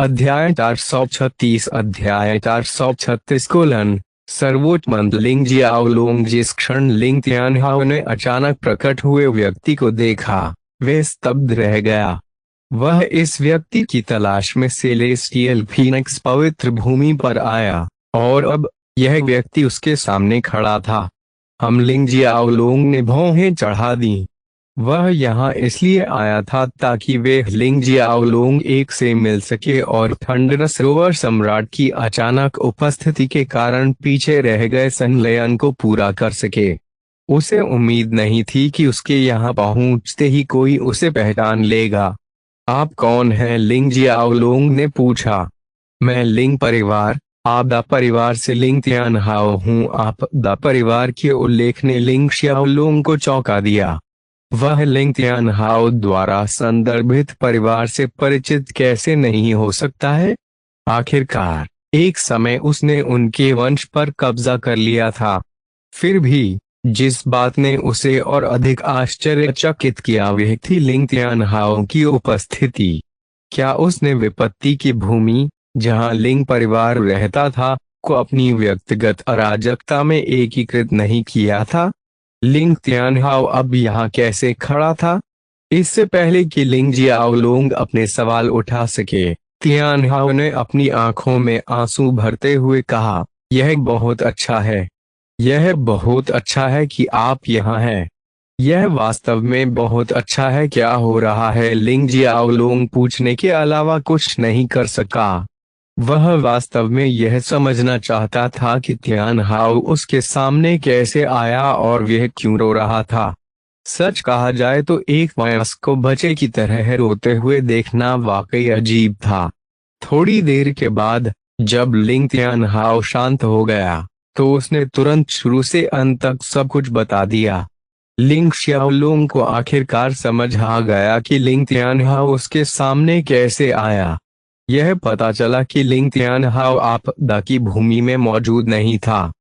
अध्याय 436 अध्याय 436 सर्वोच्च मंत्र लिंग जियाओलोंग। जिस क्षण लिंग तियानहाओ ने अचानक प्रकट हुए व्यक्ति को देखा, वह स्तब्ध रह गया। वह इस व्यक्ति की तलाश में सेलेस्टियल फीनिक्स पवित्र भूमि पर आया, और अब यह व्यक्ति उसके सामने खड़ा था। हम लिंग जियाओलोंग ने भौहें चढ़ा दी। वह यहाँ इसलिए आया था ताकि वे लिंग जियाओलोंग एक से मिल सके और थंडरस रोवर सम्राट की अचानक उपस्थिति के कारण पीछे रह गए संलयन को पूरा कर सके। उसे उम्मीद नहीं थी कि उसके यहाँ पहुँचते ही कोई उसे पहचान लेगा। आप कौन हैं? लिंग जियाओलोंग ने पूछा। मैं लिंग परिवार, आपदा परिवार से लिंग तियानहाओ हूँ। आपदा परिवार के उल्लेख ने लिंग जियाओलोंग को चौंका दिया। वह लिंग तियानहाओ द्वारा संदर्भित परिवार से परिचित कैसे नहीं हो सकता है? आखिरकार एक समय उसने उनके वंश पर कब्जा कर लिया था। फिर भी जिस बात ने उसे और अधिक आश्चर्यचकित किया वह थी लिंग तियानहाओ की उपस्थिति। क्या उसने विपत्ति की भूमि, जहां लिंग परिवार रहता था, को अपनी व्यक्तिगत अराजकता में एकीकृत नहीं किया था? लिंग तियानहाओ अब यहाँ कैसे खड़ा था? इससे पहले कि लिंग जियाओलोंग अपने सवाल उठा सके, तियानहाओ ने अपनी आंखों में आंसू भरते हुए कहा, यह बहुत अच्छा है। यह बहुत अच्छा है कि आप यहाँ हैं। यह वास्तव में बहुत अच्छा है। क्या हो रहा है? लिंग जियाओलोंग पूछने के अलावा कुछ नहीं कर सका। वह वास्तव में यह समझना चाहता था कि तियानहाओ उसके सामने कैसे आया और वह क्यों रो रहा था। सच कहा जाए तो एक वयस्क बच्चे की तरह रोते हुए देखना वाकई अजीब था। थोड़ी देर के बाद जब लिंग तियानहाओ शांत हो गया, तो उसने तुरंत शुरू से अंत तक सब कुछ बता दिया। लिंग जियाओलोंग को आखिरकार समझ आ गया कि लिंग तियानहाओ उसके सामने कैसे आया। यह पता चला कि लिंग तियानहाओ आपदा की भूमि में मौजूद नहीं था,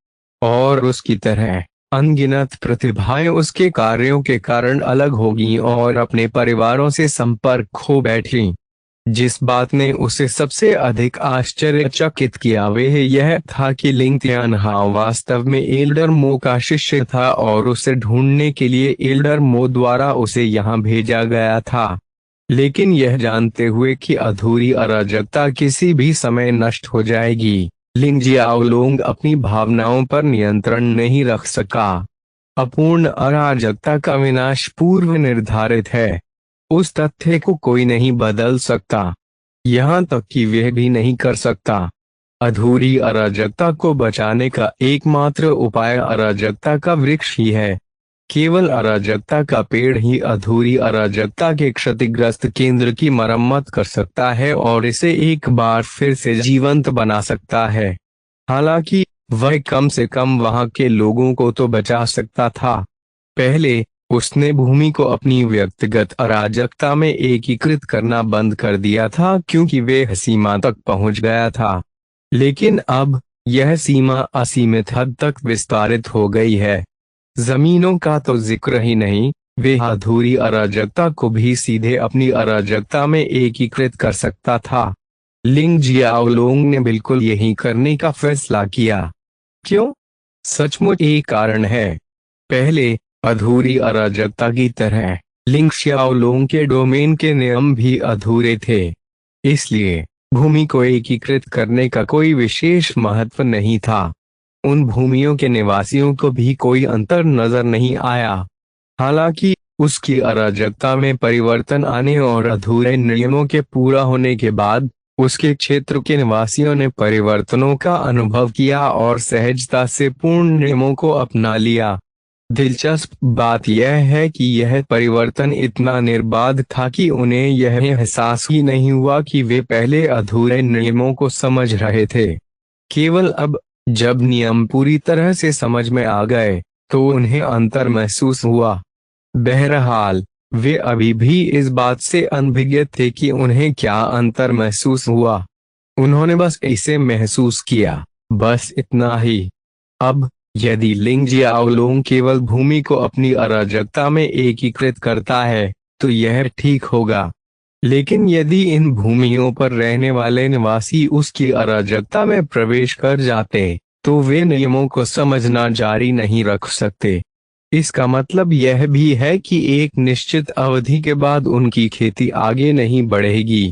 और उसकी तरह अनगिनत प्रतिभाएं उसके कार्यों के कारण अलग हो गईं और अपने परिवारों से संपर्क खो बैठीं। जिस बात ने उसे सबसे अधिक आश्चर्यचकित किया वह यह था कि लिंग तियानहाओ वास्तव में एल्डर मो का शिष्य था और उसे ढूंढने के लिए एल्डर मो द्वारा उसे यहाँ भेजा गया था। लेकिन यह जानते हुए कि अधूरी अराजकता किसी भी समय नष्ट हो जाएगी, लिंग जियाओलोंग अपनी भावनाओं पर नियंत्रण नहीं रख सका। अपूर्ण अराजकता का विनाश पूर्व निर्धारित है। उस तथ्य को कोई नहीं बदल सकता, यहाँ तक कि वह भी नहीं कर सकता। अधूरी अराजकता को बचाने का एकमात्र उपाय अराजकता का वृक्ष ही है। केवल अराजकता का पेड़ ही अधूरी अराजकता के क्षतिग्रस्त केंद्र की मरम्मत कर सकता है और इसे एक बार फिर से जीवंत बना सकता है। हालांकि वह कम से कम वहां के लोगों को तो बचा सकता था। पहले उसने भूमि को अपनी व्यक्तिगत अराजकता में एकीकृत करना बंद कर दिया था क्योंकि वह सीमा तक पहुंच गया था। लेकिन अब यह सीमा असीमित हद तक विस्तारित हो गई है। जमीनों का तो जिक्र ही नहीं, वे अधूरी अराजकता को भी सीधे अपनी अराजकता में एकीकृत कर सकता था। लिंग जियाओलोंग ने बिल्कुल यही करने का फैसला किया। क्यों? सचमुच एक कारण है। पहले अधूरी अराजकता की तरह लिंग जियाओलोंग के डोमेन के नियम भी अधूरे थे। इसलिए भूमि को एकीकृत करने का कोई विशेष महत्व नहीं था। उन भूमियों के निवासियों को भी कोई अंतर नजर नहीं आया। हालांकि उसकी अराजकता में परिवर्तन आने और अधूरे नियमों के पूरा होने के बाद उसके क्षेत्र के निवासियों ने परिवर्तनों का अनुभव किया और सहजता से पूर्ण नियमों को अपना लिया। दिलचस्प बात यह है कि यह परिवर्तन इतना निर्बाध था कि उन्हें यह एहसास ही नहीं हुआ कि वे पहले अधूरे नियमों को समझ रहे थे। केवल अब जब नियम पूरी तरह से समझ में आ गए तो उन्हें अंतर महसूस हुआ। बहरहाल वे अभी भी इस बात से अनभिज्ञ थे कि उन्हें क्या अंतर महसूस हुआ। उन्होंने बस इसे महसूस किया, बस इतना ही। अब यदि लिंग जियाओलोंग केवल भूमि को अपनी अराजकता में एकीकृत करता है तो यह ठीक होगा। लेकिन यदि इन भूमियों पर रहने वाले निवासी उसकी अराजकता में प्रवेश कर जाते तो वे नियमों को समझना जारी नहीं रख सकते। इसका मतलब यह भी है कि एक निश्चित अवधि के बाद उनकी खेती आगे नहीं बढ़ेगी।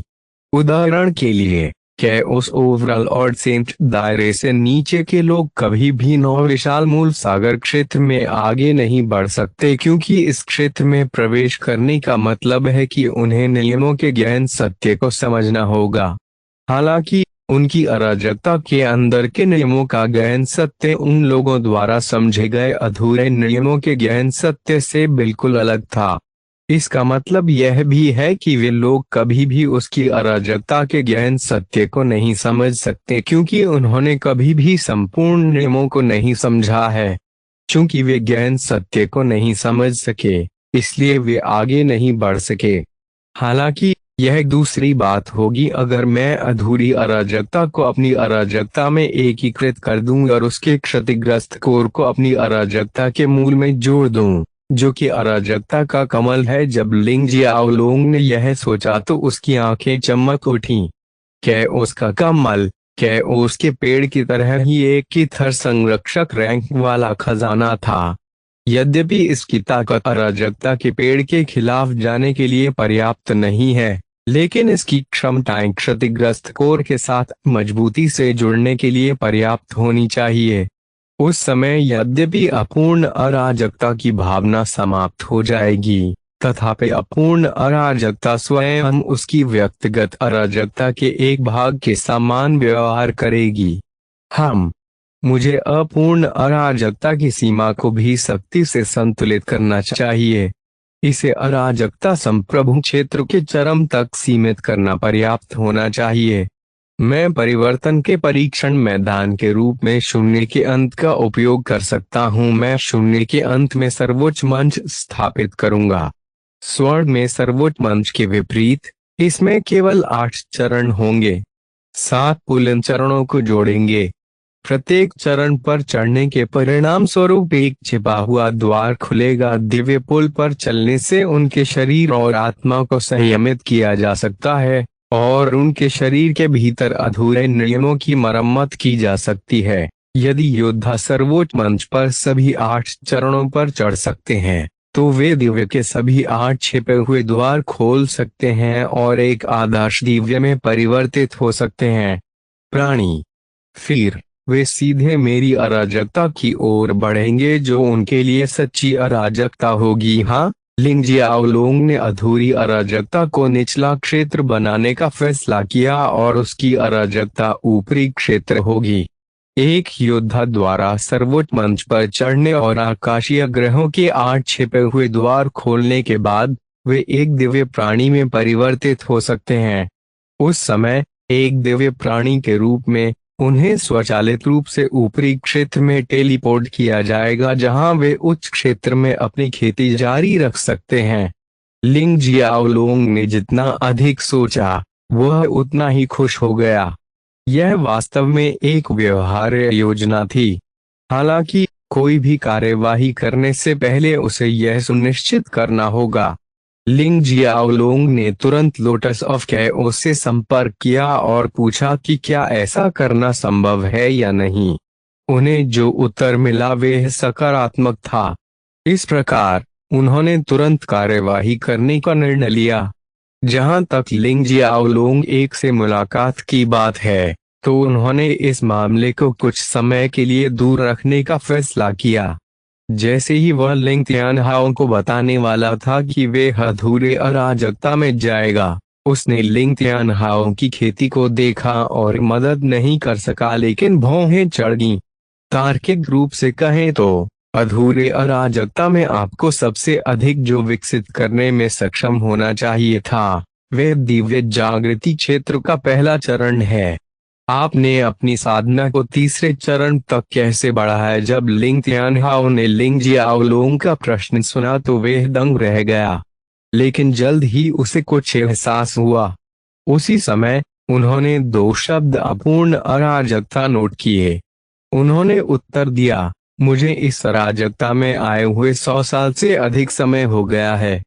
उदाहरण के लिए, क्या उस ओवरऑल और सेंट दायरे से नीचे के लोग कभी भी नौ विशाल मूल सागर क्षेत्र में आगे नहीं बढ़ सकते, क्योंकि इस क्षेत्र में प्रवेश करने का मतलब है कि उन्हें नियमों के गहन सत्य को समझना होगा। हालांकि उनकी अराजकता के अंदर के नियमों का गहन सत्य उन लोगों द्वारा समझे गए अधूरे नियमों के गहन सत्य से बिल्कुल अलग था। इसका मतलब यह भी है कि वे लोग कभी भी उसकी अराजकता के गहन सत्य को नहीं समझ सकते, क्योंकि उन्होंने कभी भी संपूर्ण नियमों को नहीं समझा है। चूंकि वे गहन सत्य को नहीं समझ सके, इसलिए वे आगे नहीं बढ़ सके। हालांकि यह दूसरी बात होगी अगर मैं अधूरी अराजकता को अपनी अराजकता में एकीकृत कर दूं और उसके क्षतिग्रस्त कोर को अपनी अराजकता के मूल में जोड़ दूं, जो कि अराजकता का कमल है। जब लिंग जियाओलोंग ने यह सोचा तो उसकी आंखें चमक उठीं। क्या उसका कमल, क्या उसके पेड़ की तरह ही एक की थर संरक्षक रैंक वाला खजाना था। यद्यपि इसकी ताकत अराजकता के पेड़ के खिलाफ जाने के लिए पर्याप्त नहीं है, लेकिन इसकी क्षमताएं क्षतिग्रस्त कोर के साथ मजबूती से जुड़ने के लिए पर्याप्त होनी चाहिए। उस समय यद्यपि अपूर्ण अराजकता की भावना समाप्त हो जाएगी, तथापि अपूर्ण अराजकता स्वयं उसकी व्यक्तिगत अराजकता के एक भाग के समान व्यवहार करेगी। मुझे अपूर्ण अराजकता की सीमा को भी सख्ती से संतुलित करना चाहिए। इसे अराजकता संप्रभु क्षेत्र के चरम तक सीमित करना पर्याप्त होना चाहिए। मैं परिवर्तन के परीक्षण मैदान के रूप में शून्य के अंत का उपयोग कर सकता हूं। मैं शून्य के अंत में सर्वोच्च मंच स्थापित करूंगा। स्वर्ण में सर्वोच्च मंच के विपरीत इसमें केवल 8 चरण होंगे। 7 पुलन चरणों को जोड़ेंगे। प्रत्येक चरण पर चढ़ने के परिणाम स्वरूप एक छिपा हुआ द्वार खुलेगा। दिव्य पुल पर चलने से उनके शरीर और आत्मा को संयमित किया जा सकता है और उनके शरीर के भीतर अधूरे नियमों की मरम्मत की जा सकती है। यदि योद्धा सर्वोच्च मंच पर सभी 8 चरणों पर चढ़ सकते हैं, तो वे दिव्य के सभी 8 छिपे हुए द्वार खोल सकते हैं और एक आदर्श दिव्य में परिवर्तित हो सकते हैं। प्राणी फिर वे सीधे मेरी अराजकता की ओर बढ़ेंगे, जो उनके लिए सच्ची अराजकता होगी। लिंग जियाओलोंग ने अधूरी अराजकता को निचला क्षेत्र बनाने का फैसला किया और उसकी अराजकता ऊपरी क्षेत्र होगी। एक योद्धा द्वारा सर्वोच्च मंच पर चढ़ने और आकाशीय ग्रहों के 8 छिपे हुए द्वार खोलने के बाद वे एक दिव्य प्राणी में परिवर्तित हो सकते हैं। उस समय एक दिव्य प्राणी के रूप में उन्हें स्वचालित रूप से ऊपरी क्षेत्र में टेलीपोर्ट किया जाएगा, जहां वे उच्च क्षेत्र में अपनी खेती जारी रख सकते हैं। लिंग जियाओलोंग ने जितना अधिक सोचा, वह उतना ही खुश हो गया। यह वास्तव में एक व्यवहार्य योजना थी। हालांकि कोई भी कार्यवाही करने से पहले उसे यह सुनिश्चित करना होगा। लिंग जियाओलोंग ने तुरंत लोटस ऑफ कैओस से संपर्क किया और पूछा कि क्या ऐसा करना संभव है या नहीं। उन्हें जो उत्तर मिला वह सकारात्मक था। इस प्रकार उन्होंने तुरंत कार्यवाही करने का निर्णय लिया। जहां तक लिंग जियाओलोंग एक से मुलाकात की बात है, तो उन्होंने इस मामले को कुछ समय के लिए दूर रखने का फैसला किया। जैसे ही वह लिंग तियानहाओ को बताने वाला था कि वे अधूरे अराजकता में जाएगा, उसने लिंग तियानहाओ की खेती को देखा और मदद नहीं कर सका, लेकिन भौहें चढ़ गईं। तार्किक रूप से कहें तो अधूरे अराजकता में आपको सबसे अधिक जो विकसित करने में सक्षम होना चाहिए था, वह दिव्य जागृति क्षेत्र का पहला चरण है। आपने अपनी साधना को तीसरे चरण तक कैसे बढ़ाया? जब लिंग तियानहाओ ने लिंग जियाओलोंग का प्रश्न सुना तो वह दंग रह गया, लेकिन जल्द ही उसे कुछ एहसास हुआ। उसी समय उन्होंने 2 शब्द अपूर्ण अराजकता नोट किए। उन्होंने उत्तर दिया, मुझे इस अराजकता में आए हुए 100 साल से अधिक समय हो गया है।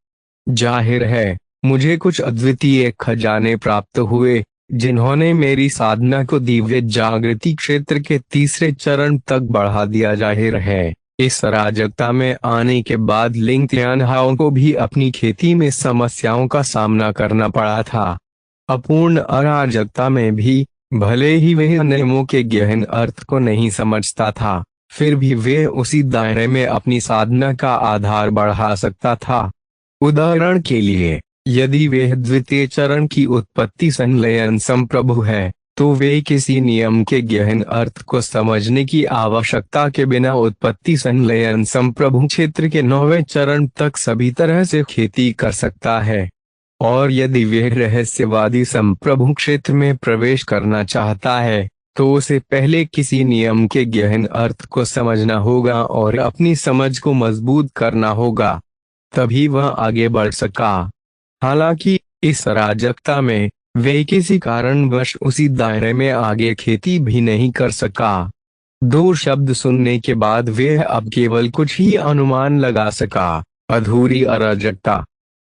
जाहिर है मुझे कुछ अद्वितीय खजाने प्राप्त हुए जिन्होंने मेरी साधना को दिव्य जागृति क्षेत्र के तीसरे चरण तक बढ़ा दिया। जाहिर है, इस अराजकता में आने के बाद लिंग त्यानहाओ को भी अपनी खेती में समस्याओं का सामना करना पड़ा था। अपूर्ण अराजकता में भी भले ही वह नियमों के गहन अर्थ को नहीं समझता था, फिर भी वे उसी दायरे में अपनी साधना का आधार बढ़ा सकता था। उदाहरण के लिए, यदि वे द्वितीय चरण की उत्पत्ति संलयन संप्रभु है, तो वे किसी नियम के गहन अर्थ को समझने की आवश्यकता के बिना उत्पत्ति संलयन संप्रभु क्षेत्र के 9वें चरण तक सभी तरह से खेती कर सकता है। और यदि वह रहस्यवादी संप्रभु क्षेत्र में प्रवेश करना चाहता है, तो उसे पहले किसी नियम के गहन अर्थ को समझना होगा और अपनी समझ को मजबूत करना होगा, तभी वह आगे बढ़ सका। हालांकि इस अराजकता में वे किसी कारणवश उसी दायरे में आगे खेती भी नहीं कर सका। 2 शब्द सुनने के बाद वे अब केवल कुछ ही अनुमान लगा सका। अधूरी अराजकता।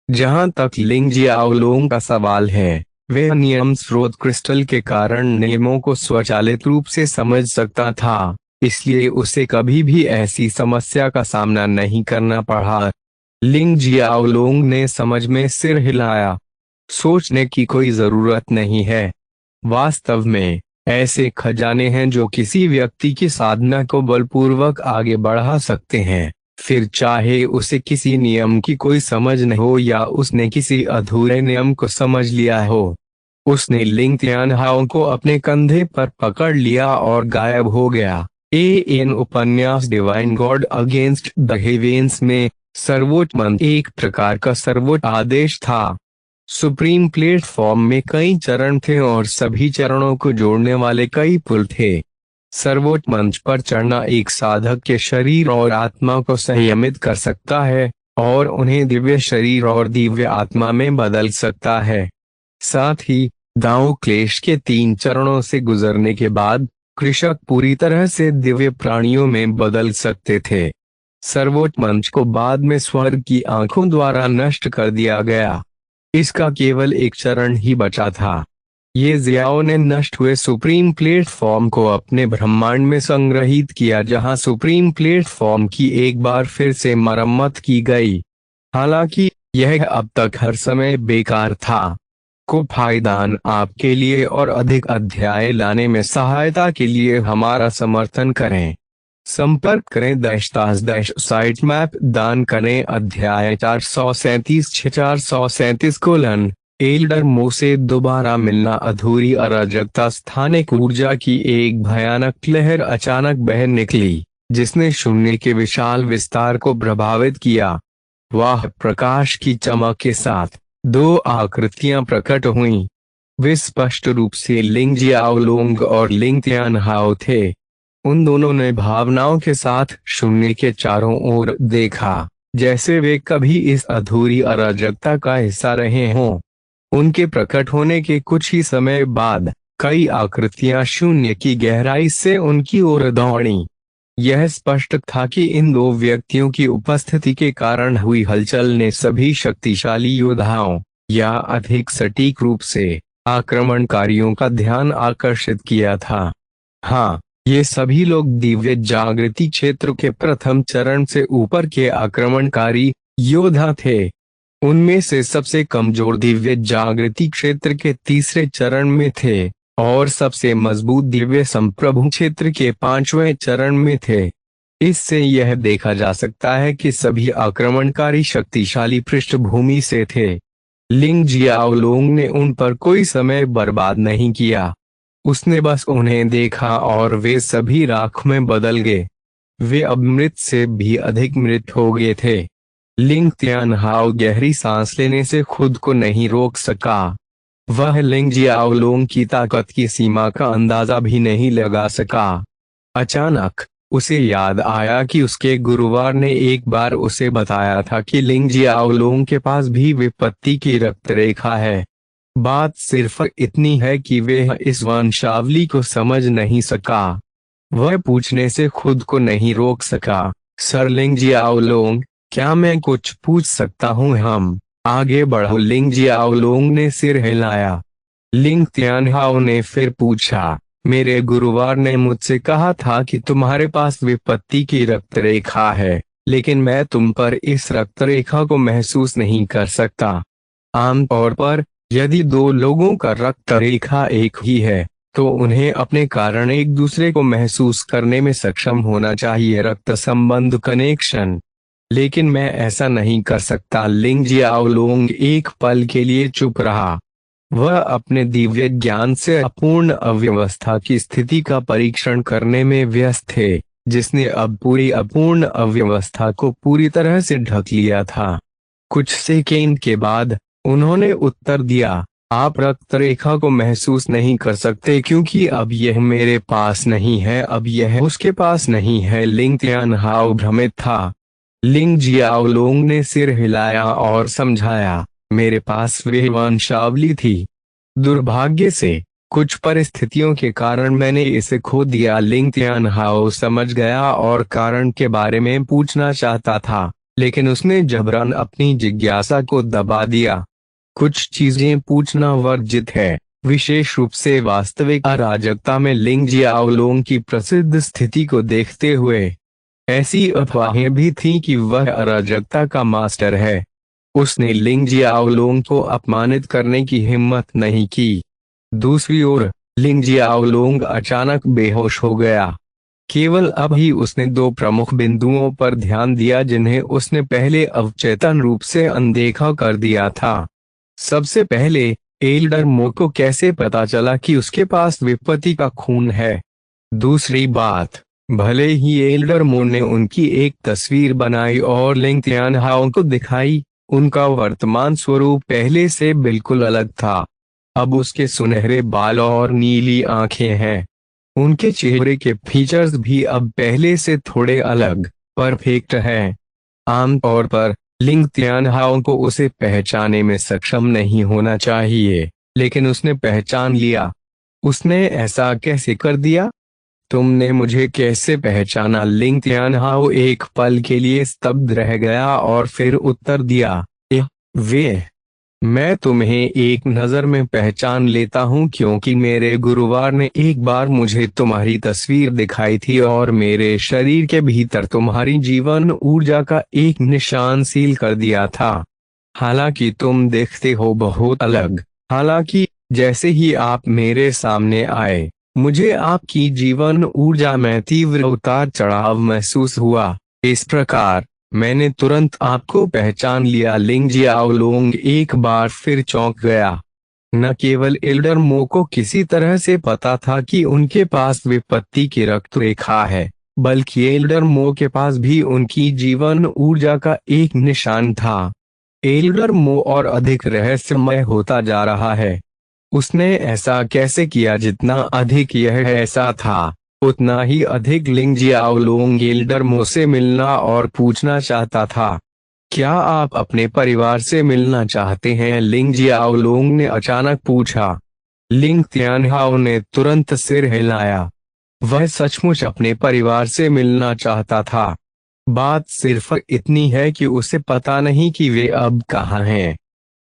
जहां तक लिंग जियाओलोंग का सवाल है, वह नियम स्रोत क्रिस्टल के कारण नियमों को स्वचालित रूप से समझ सकता था, इसलिए उसे कभी भी ऐसी समस्या का सामना नहीं करना पड़ा। लिंग जियाओलोंग ने समझ में सिर हिलाया। सोचने की कोई जरूरत नहीं है। वास्तव में ऐसे खजाने हैं जो किसी व्यक्ति की साधना को बलपूर्वक आगे बढ़ा सकते हैं, फिर चाहे उसे किसी नियम की कोई समझ न हो या उसने किसी अधूरे नियम को समझ लिया हो। उसने लिंग त्यानहाओ को अपने कंधे पर पकड़ लिया और गायब हो गया। एन उपन्यास divine God against the heavens में सर्वोच्च मंत्र एक प्रकार का सर्वोच्च आदेश था। सुप्रीम प्लेटफॉर्म में कई चरण थे और सभी चरणों को जोड़ने वाले कई पुल थे। सर्वोच्च मंच पर चढ़ना एक साधक के शरीर और आत्मा को संयमित कर सकता है और उन्हें दिव्य शरीर और दिव्य आत्मा में बदल सकता है। साथ ही दाओ क्लेश के 3 चरणों से गुजरने के बाद कृषक पूरी तरह से दिव्य प्राणियों में बदल सकते थे। सर्वोच्च मंच को बाद में स्वर्ग की आंखों द्वारा नष्ट कर दिया गया। इसका केवल एक चरण ही बचा था। ये जियाओ ने नष्ट हुए सुप्रीम प्लेटफॉर्म को अपने ब्रह्मांड में संग्रहित किया, जहां सुप्रीम प्लेटफॉर्म की एक बार फिर से मरम्मत की गई। हालांकि यह अब तक हर समय बेकार था। को फायदान आपके लिए और अधिक अध्याय लाने में सहायता के लिए हमारा समर्थन करें। संपर्क करें _साइट मैप दान करें। अध्याय 437 एल्डर मो से दोबारा मिलना। अधूरी अराजकता। स्थानिक ऊर्जा की एक भयानक लहर अचानक बह निकली, जिसने शून्य के विशाल विस्तार को प्रभावित किया। वह प्रकाश की चमक के साथ 2 आकृतियां प्रकट हुईं। वे स्पष्ट रूप से लिंग जियाओलोंग और लिंग त्यानहाओ थे। उन दोनों ने भावनाओं के साथ शून्य के चारों ओर देखा, जैसे वे कभी इस अधूरी अराजकता का हिस्सा रहे हों। उनके प्रकट होने के कुछ ही समय बाद कई आकृतियां शून्य की गहराई से उनकी ओर दौड़ी। यह स्पष्ट था कि इन 2 व्यक्तियों की उपस्थिति के कारण हुई हलचल ने सभी शक्तिशाली योद्धाओं, या अधिक सटीक रूप से आक्रमणकारियों का ध्यान आकर्षित किया था। हाँ, ये सभी लोग दिव्य जागृति क्षेत्र के प्रथम चरण से ऊपर के आक्रमणकारी योद्धा थे। उनमें से सबसे कमजोर दिव्य जागृति क्षेत्र के तीसरे चरण में थे और सबसे मजबूत दिव्य संप्रभु क्षेत्र के 5वें चरण में थे। इससे यह देखा जा सकता है कि सभी आक्रमणकारी शक्तिशाली पृष्ठभूमि से थे। लिंग जियाओलोंग ने उन पर कोई समय बर्बाद नहीं किया। उसने बस उन्हें देखा और वे सभी राख में बदल गए। वे अब मृत से भी अधिक मृत हो गए थे। लिंग त्यानहाओ गहरी सांस लेने से खुद को नहीं रोक सका। वह लिंग जियाओलोंग की ताकत की सीमा का अंदाजा भी नहीं लगा सका। अचानक उसे याद आया कि उसके गुरुवार ने एक बार उसे बताया था कि लिंग जियाओलोंग के पास भी विपत्ति की रक्त रेखा है। बात सिर्फ इतनी है कि वह इस वंशावली को समझ नहीं सका। वह पूछने से खुद को नहीं रोक सका, सर लिंग जियाओलोंग, क्या मैं कुछ पूछ सकता हूँ? हम आगे बढ़ो। लिंग जियाओलोंग ने सिर हिलाया। लिंग तियानहाओ ने फिर पूछा, मेरे गुरुवार ने मुझसे कहा था कि तुम्हारे पास विपत्ति की रक्त रेखा है, लेकिन मैं तुम पर इस रक्त रेखा को महसूस नहीं कर सकता। आमतौर पर यदि दो लोगों का रक्त रेखा एक ही है तो उन्हें अपने कारण एक दूसरे को महसूस करने में सक्षम होना चाहिए, रक्त संबंध कनेक्शन। लेकिन मैं ऐसा नहीं कर सकता। लिंग जियाओलोंग एक पल के लिए चुप रहा। वह अपने दिव्य ज्ञान से अपूर्ण अव्यवस्था की स्थिति का परीक्षण करने में व्यस्त थे, जिसने अब पूरी अपूर्ण अव्यवस्था को पूरी तरह से ढक लिया था। कुछ सेकेंड के बाद उन्होंने उत्तर दिया, आप रक्त रेखा को महसूस नहीं कर सकते क्योंकि अब यह मेरे पास नहीं है, अब यह उसके पास नहीं है। लिंग तियानहाओ भ्रमित था। लिंग जियाओलोंग ने सिर हिलाया और समझाया, मेरे पास वह वंशावली थी। दुर्भाग्य से कुछ परिस्थितियों के कारण मैंने इसे खो दिया। लिंग तियानहाओ समझ गया और कारण के बारे में पूछना चाहता था, लेकिन उसने जबरन अपनी जिज्ञासा को दबा दिया। कुछ चीजें पूछना वर्जित है, विशेष रूप से वास्तविक अराजकता में। लिंग जियाओलोंग की प्रसिद्ध स्थिति को देखते हुए ऐसी अफवाहें भी थीं कि वह अराजकता का मास्टर है। उसने लिंग जियाओलोंग को अपमानित करने की हिम्मत नहीं की। दूसरी ओर लिंग जियाओलोंग अचानक बेहोश हो गया। केवल अब ही उसने दो प्रमुख बिंदुओं पर ध्यान दिया जिन्हें उसने पहले अवचेतन रूप से अनदेखा कर दिया था। सबसे पहले, एल्डर मो को कैसे पता चला कि उसके पास विपत्ति का खून है। दूसरी बात, भले ही एल्डर मो ने उनकी एक तस्वीर बनाई और लिंग तियानहाओ को दिखाई, उनका वर्तमान स्वरूप पहले से बिल्कुल अलग था। अब उसके सुनहरे बाल और नीली आंखें हैं। उनके चेहरे के फीचर्स भी अब पहले से थोड़े अलग, परफेक्ट हैं। आमतौर पर लिंग तियानहाओ को उसे पहचानने में सक्षम नहीं होना चाहिए, लेकिन उसने पहचान लिया। उसने ऐसा कैसे कर दिया? तुमने मुझे कैसे पहचाना? लिंग तियानहाओ एक पल के लिए स्तब्ध रह गया और फिर उत्तर दिया, वे मैं तुम्हें एक नजर में पहचान लेता हूँ क्योंकि मेरे गुरुवार ने एक बार मुझे तुम्हारी तस्वीर दिखाई थी और मेरे शरीर के भीतर तुम्हारी जीवन ऊर्जा का एक निशान सील कर दिया था। हालांकि तुम देखते हो बहुत अलग, हालांकि जैसे ही आप मेरे सामने आए मुझे आपकी जीवन ऊर्जा में तीव्र उतार चढ़ाव महसूस हुआ। इस प्रकार मैंने तुरंत आपको पहचान लिया। लिंग जियाओलोंग एक बार फिर चौंक गया। न केवल एल्डर मो को किसी तरह से पता था कि उनके पास विपत्ति की रक्त रेखा है, बल्कि एल्डर मो के पास भी उनकी जीवन ऊर्जा का एक निशान था। एल्डर मो और अधिक रहस्यमय होता जा रहा है। उसने ऐसा कैसे किया? जितना अधिक यह ऐसा था, उतना ही अधिक लिंग जियाओलोंग एल्डर मो से मिलना और पूछना चाहता था, क्या आप अपने परिवार से मिलना चाहते हैं? लिंग जियाओलोंग ने अचानक पूछा। लिंग तियानहाओ ने तुरंत सिर हिलाया। वह सचमुच अपने परिवार से मिलना चाहता था। बात सिर्फ इतनी है कि उसे पता नहीं कि वे अब कहाँ हैं।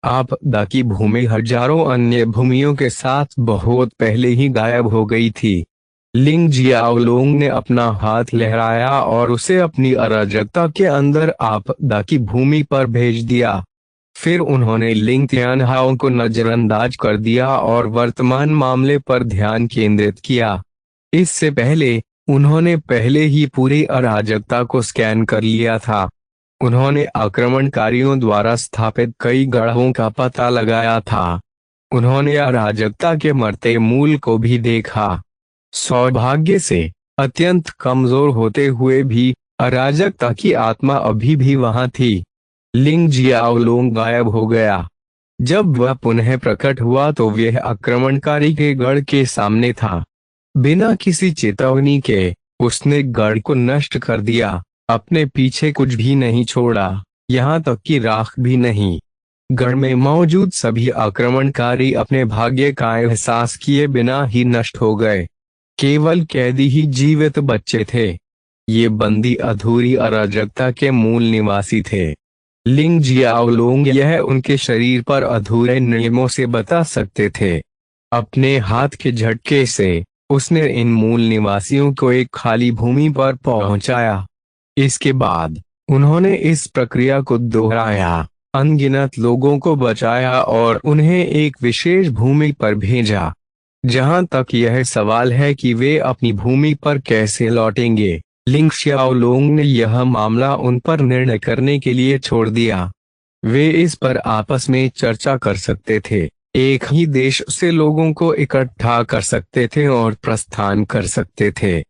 आपदा की भूमि हजारों अन्य भूमियों के साथ बहुत पहले ही गायब हो गई थी। लिंग जियाओलोंग ने अपना हाथ लहराया और उसे अपनी अराजकता के अंदर आपदा की भूमि पर भेज दिया। फिर उन्होंने लिंग तियानहाओ को नजरअंदाज कर दिया और वर्तमान मामले पर ध्यान केंद्रित किया। इससे पहले उन्होंने पहले ही पूरी अराजकता को स्कैन कर लिया था। उन्होंने आक्रमणकारियों द्वारा स्थापित कई गढ़ों का पता लगाया था। उन्होंने अराजकता के मरते मूल को भी देखा। सौभाग्य से अत्यंत कमजोर होते हुए भी अराजकता की आत्मा अभी भी वहां थी। लिंग जियाओलोंग गायब हो गया। जब वह पुनः प्रकट हुआ तो वह आक्रमणकारी के गढ़ के सामने था। बिना किसी चेतावनी के उसने गढ़ को नष्ट कर दिया, अपने पीछे कुछ भी नहीं छोड़ा, यहाँ तक कि राख भी नहीं। गढ़ में मौजूद सभी आक्रमणकारी अपने भाग्य का एहसास किए बिना ही नष्ट हो गए। केवल कैदी ही जीवित बच्चे थे। ये बंदी अधूरी अराजकता के मूल निवासी थे। लिंग जियाओलोंग यह उनके शरीर पर अधूरे नियमों से बता सकते थे। अपने हाथ के झटके से उसने इन मूल निवासियों को एक खाली भूमि पर पहुंचाया। इसके बाद उन्होंने इस प्रक्रिया को दोहराया, अनगिनत लोगों को बचाया और उन्हें एक विशेष भूमि पर भेजा। जहां तक यह सवाल है कि वे अपनी भूमि पर कैसे लौटेंगे, लिंग शियाओलोंग ने यह मामला उन पर निर्णय करने के लिए छोड़ दिया। वे इस पर आपस में चर्चा कर सकते थे, एक ही देश से लोगों को इकट्ठा कर सकते थे और प्रस्थान कर सकते थे।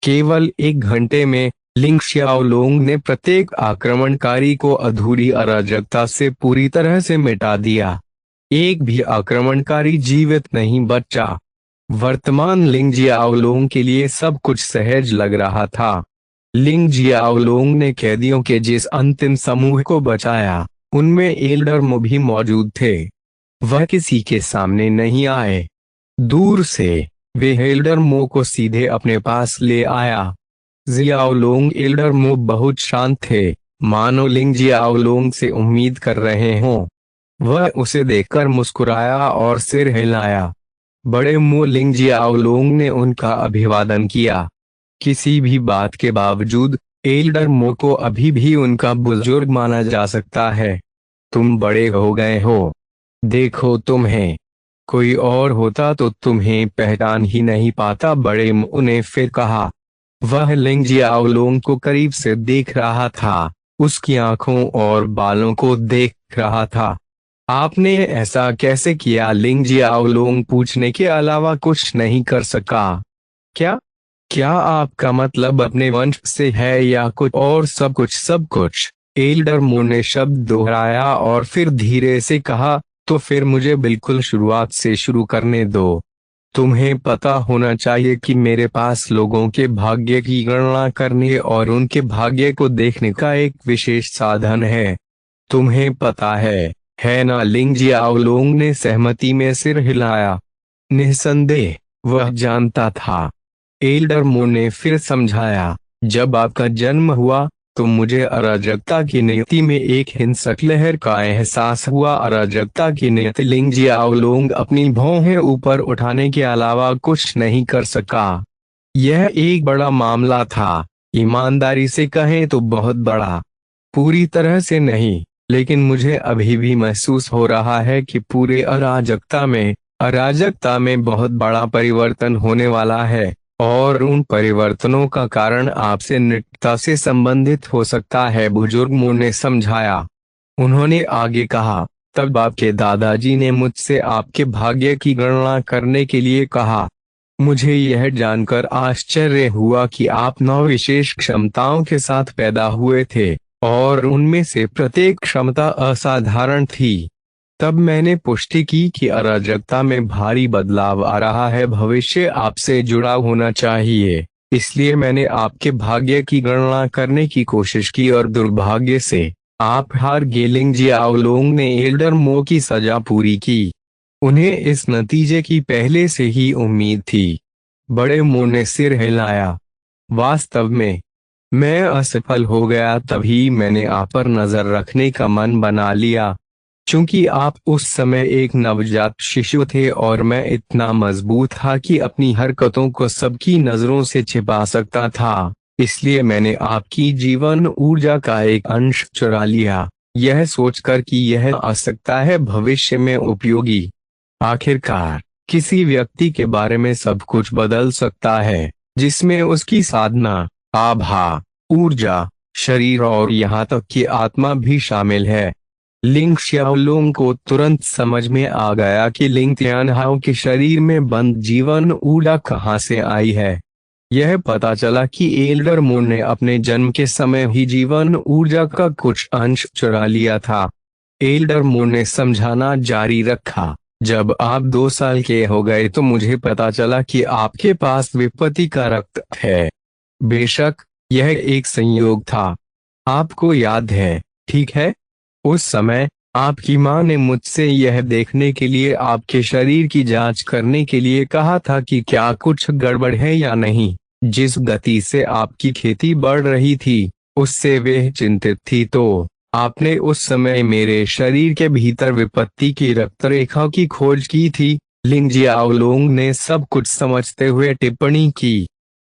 केवल 1 घंटे में लिंग शियाओलोंग ने प्रत्येक आक्रमणकारी को अधूरी अराजकता से पूरी तरह से मिटा दिया। एक भी आक्रमणकारी जीवित नहीं बचा। वर्तमान लिंग जियाओलोंग के लिए सब कुछ सहज लग रहा था। लिंग जियाओलोंग ने कैदियों के जिस अंतिम समूह को बचाया, उनमें एल्डर मो भी मौजूद थे। वह किसी के सामने नहीं आए। दूर से वे एल्डर मो को सीधे अपने पास ले आया। जियाओलोंग एल्डर मो बहुत शांत थे, मानो लिंग जियाओलोंग से उम्मीद कर रहे हों। वह उसे देखकर मुस्कुराया और सिर हिलाया। बड़े मो लिंग जियाओलोंग ने उनका अभिवादन किया। किसी भी बात के बावजूद एल्डर मो को अभी भी उनका बुजुर्ग माना जा सकता है। तुम बड़े हो गए हो, देखो तुम्हें, कोई और होता तो तुम्हें पहचान ही नहीं पाता, बड़े मो ने फिर कहा। वह लिंग जियाओलोंग को करीब से देख रहा था, उसकी आंखों और बालों को देख रहा था। आपने ऐसा कैसे किया? लिंग जियाओलोंग पूछने के अलावा कुछ नहीं कर सका। क्या क्या आपका मतलब अपने वंश से है या कुछ और? सब कुछ, सब कुछ, एल्डर मो ने शब्द दोहराया और फिर धीरे से कहा, तो फिर मुझे बिल्कुल शुरुआत से शुरू करने दो। तुम्हें पता होना चाहिए कि मेरे पास लोगों के भाग्य की गणना करने और उनके भाग्य को देखने का एक विशेष साधन है। तुम्हें पता है ना? लिंग जियाओलोंग ने सहमति में सिर हिलाया। निस्संदेह वह जानता था। एल्डर मो ने फिर समझाया, जब आपका जन्म हुआ तो मुझे अराजकता की नियति में एक हिंसक लहर का एहसास हुआ। अराजकता की नियति। लिंग जियाओलोंग अपनी भौहें ऊपर उठाने के अलावा कुछ नहीं कर सका। यह एक बड़ा मामला था, ईमानदारी से कहें तो बहुत बड़ा। पूरी तरह से नहीं, लेकिन मुझे अभी भी महसूस हो रहा है कि पूरे अराजकता में बहुत बड़ा परिवर्तन होने वाला है, और उन परिवर्तनों का कारण आपसे निकटता से संबंधित हो सकता है, बुजुर्ग मो ने समझाया। उन्होंने आगे कहा, तब आपके दादाजी ने मुझसे आपके भाग्य की गणना करने के लिए कहा। मुझे यह जानकर आश्चर्य हुआ कि आप 9 विशेष क्षमताओं के साथ पैदा हुए थे, और उनमें से प्रत्येक क्षमता असाधारण थी। तब मैंने पुष्टि की कि अराजकता में भारी बदलाव आ रहा है, भविष्य आपसे जुड़ा होना चाहिए। इसलिए मैंने आपके भाग्य की गणना करने की कोशिश की और दुर्भाग्य से आप हार गए। लिंग जियाओलोंग ने एल्डर मो की सजा पूरी की। उन्हें इस नतीजे की पहले से ही उम्मीद थी। बड़े मो ने सिर हिलाया। वास्तव में मैं असफल हो गया, तभी मैंने आप पर नजर रखने का मन बना लिया। चूंकि आप उस समय एक नवजात शिशु थे और मैं इतना मजबूत था कि अपनी हरकतों को सबकी नजरों से छिपा सकता था, इसलिए मैंने आपकी जीवन ऊर्जा का एक अंश चुरा लिया, यह सोचकर कि यह आ सकता है भविष्य में उपयोगी। आखिरकार किसी व्यक्ति के बारे में सब कुछ बदल सकता है, जिसमें उसकी साधना, आभा, ऊर्जा, शरीर और यहाँ तक कि आत्मा भी शामिल है। लिंग शियाओलोंग को तुरंत समझ में आ गया कि लिंग तियानहाओ के शरीर में बंद जीवन ऊर्जा कहाँ से आई है। यह पता चला कि एल्डर मो ने अपने जन्म के समय ही जीवन ऊर्जा का कुछ अंश चुरा लिया था। एल्डर मो ने समझाना जारी रखा, जब आप 2 साल के हो गए तो मुझे पता चला कि आपके पास विपत्ति का रक्त है। बेशक यह एक संयोग था। आपको याद है, ठीक है? उस समय आपकी माँ ने मुझसे यह देखने के लिए आपके शरीर की जांच करने के लिए कहा था कि क्या कुछ गड़बड़ है या नहीं। जिस गति से आपकी खेती बढ़ रही थी, उससे वे चिंतित थी, तो आपने उस समय मेरे शरीर के भीतर विपत्ति की रक्तरेखा की खोज की थी। लिंग जियाओलोंग ने सब कुछ समझते हुए टिप्पणी की।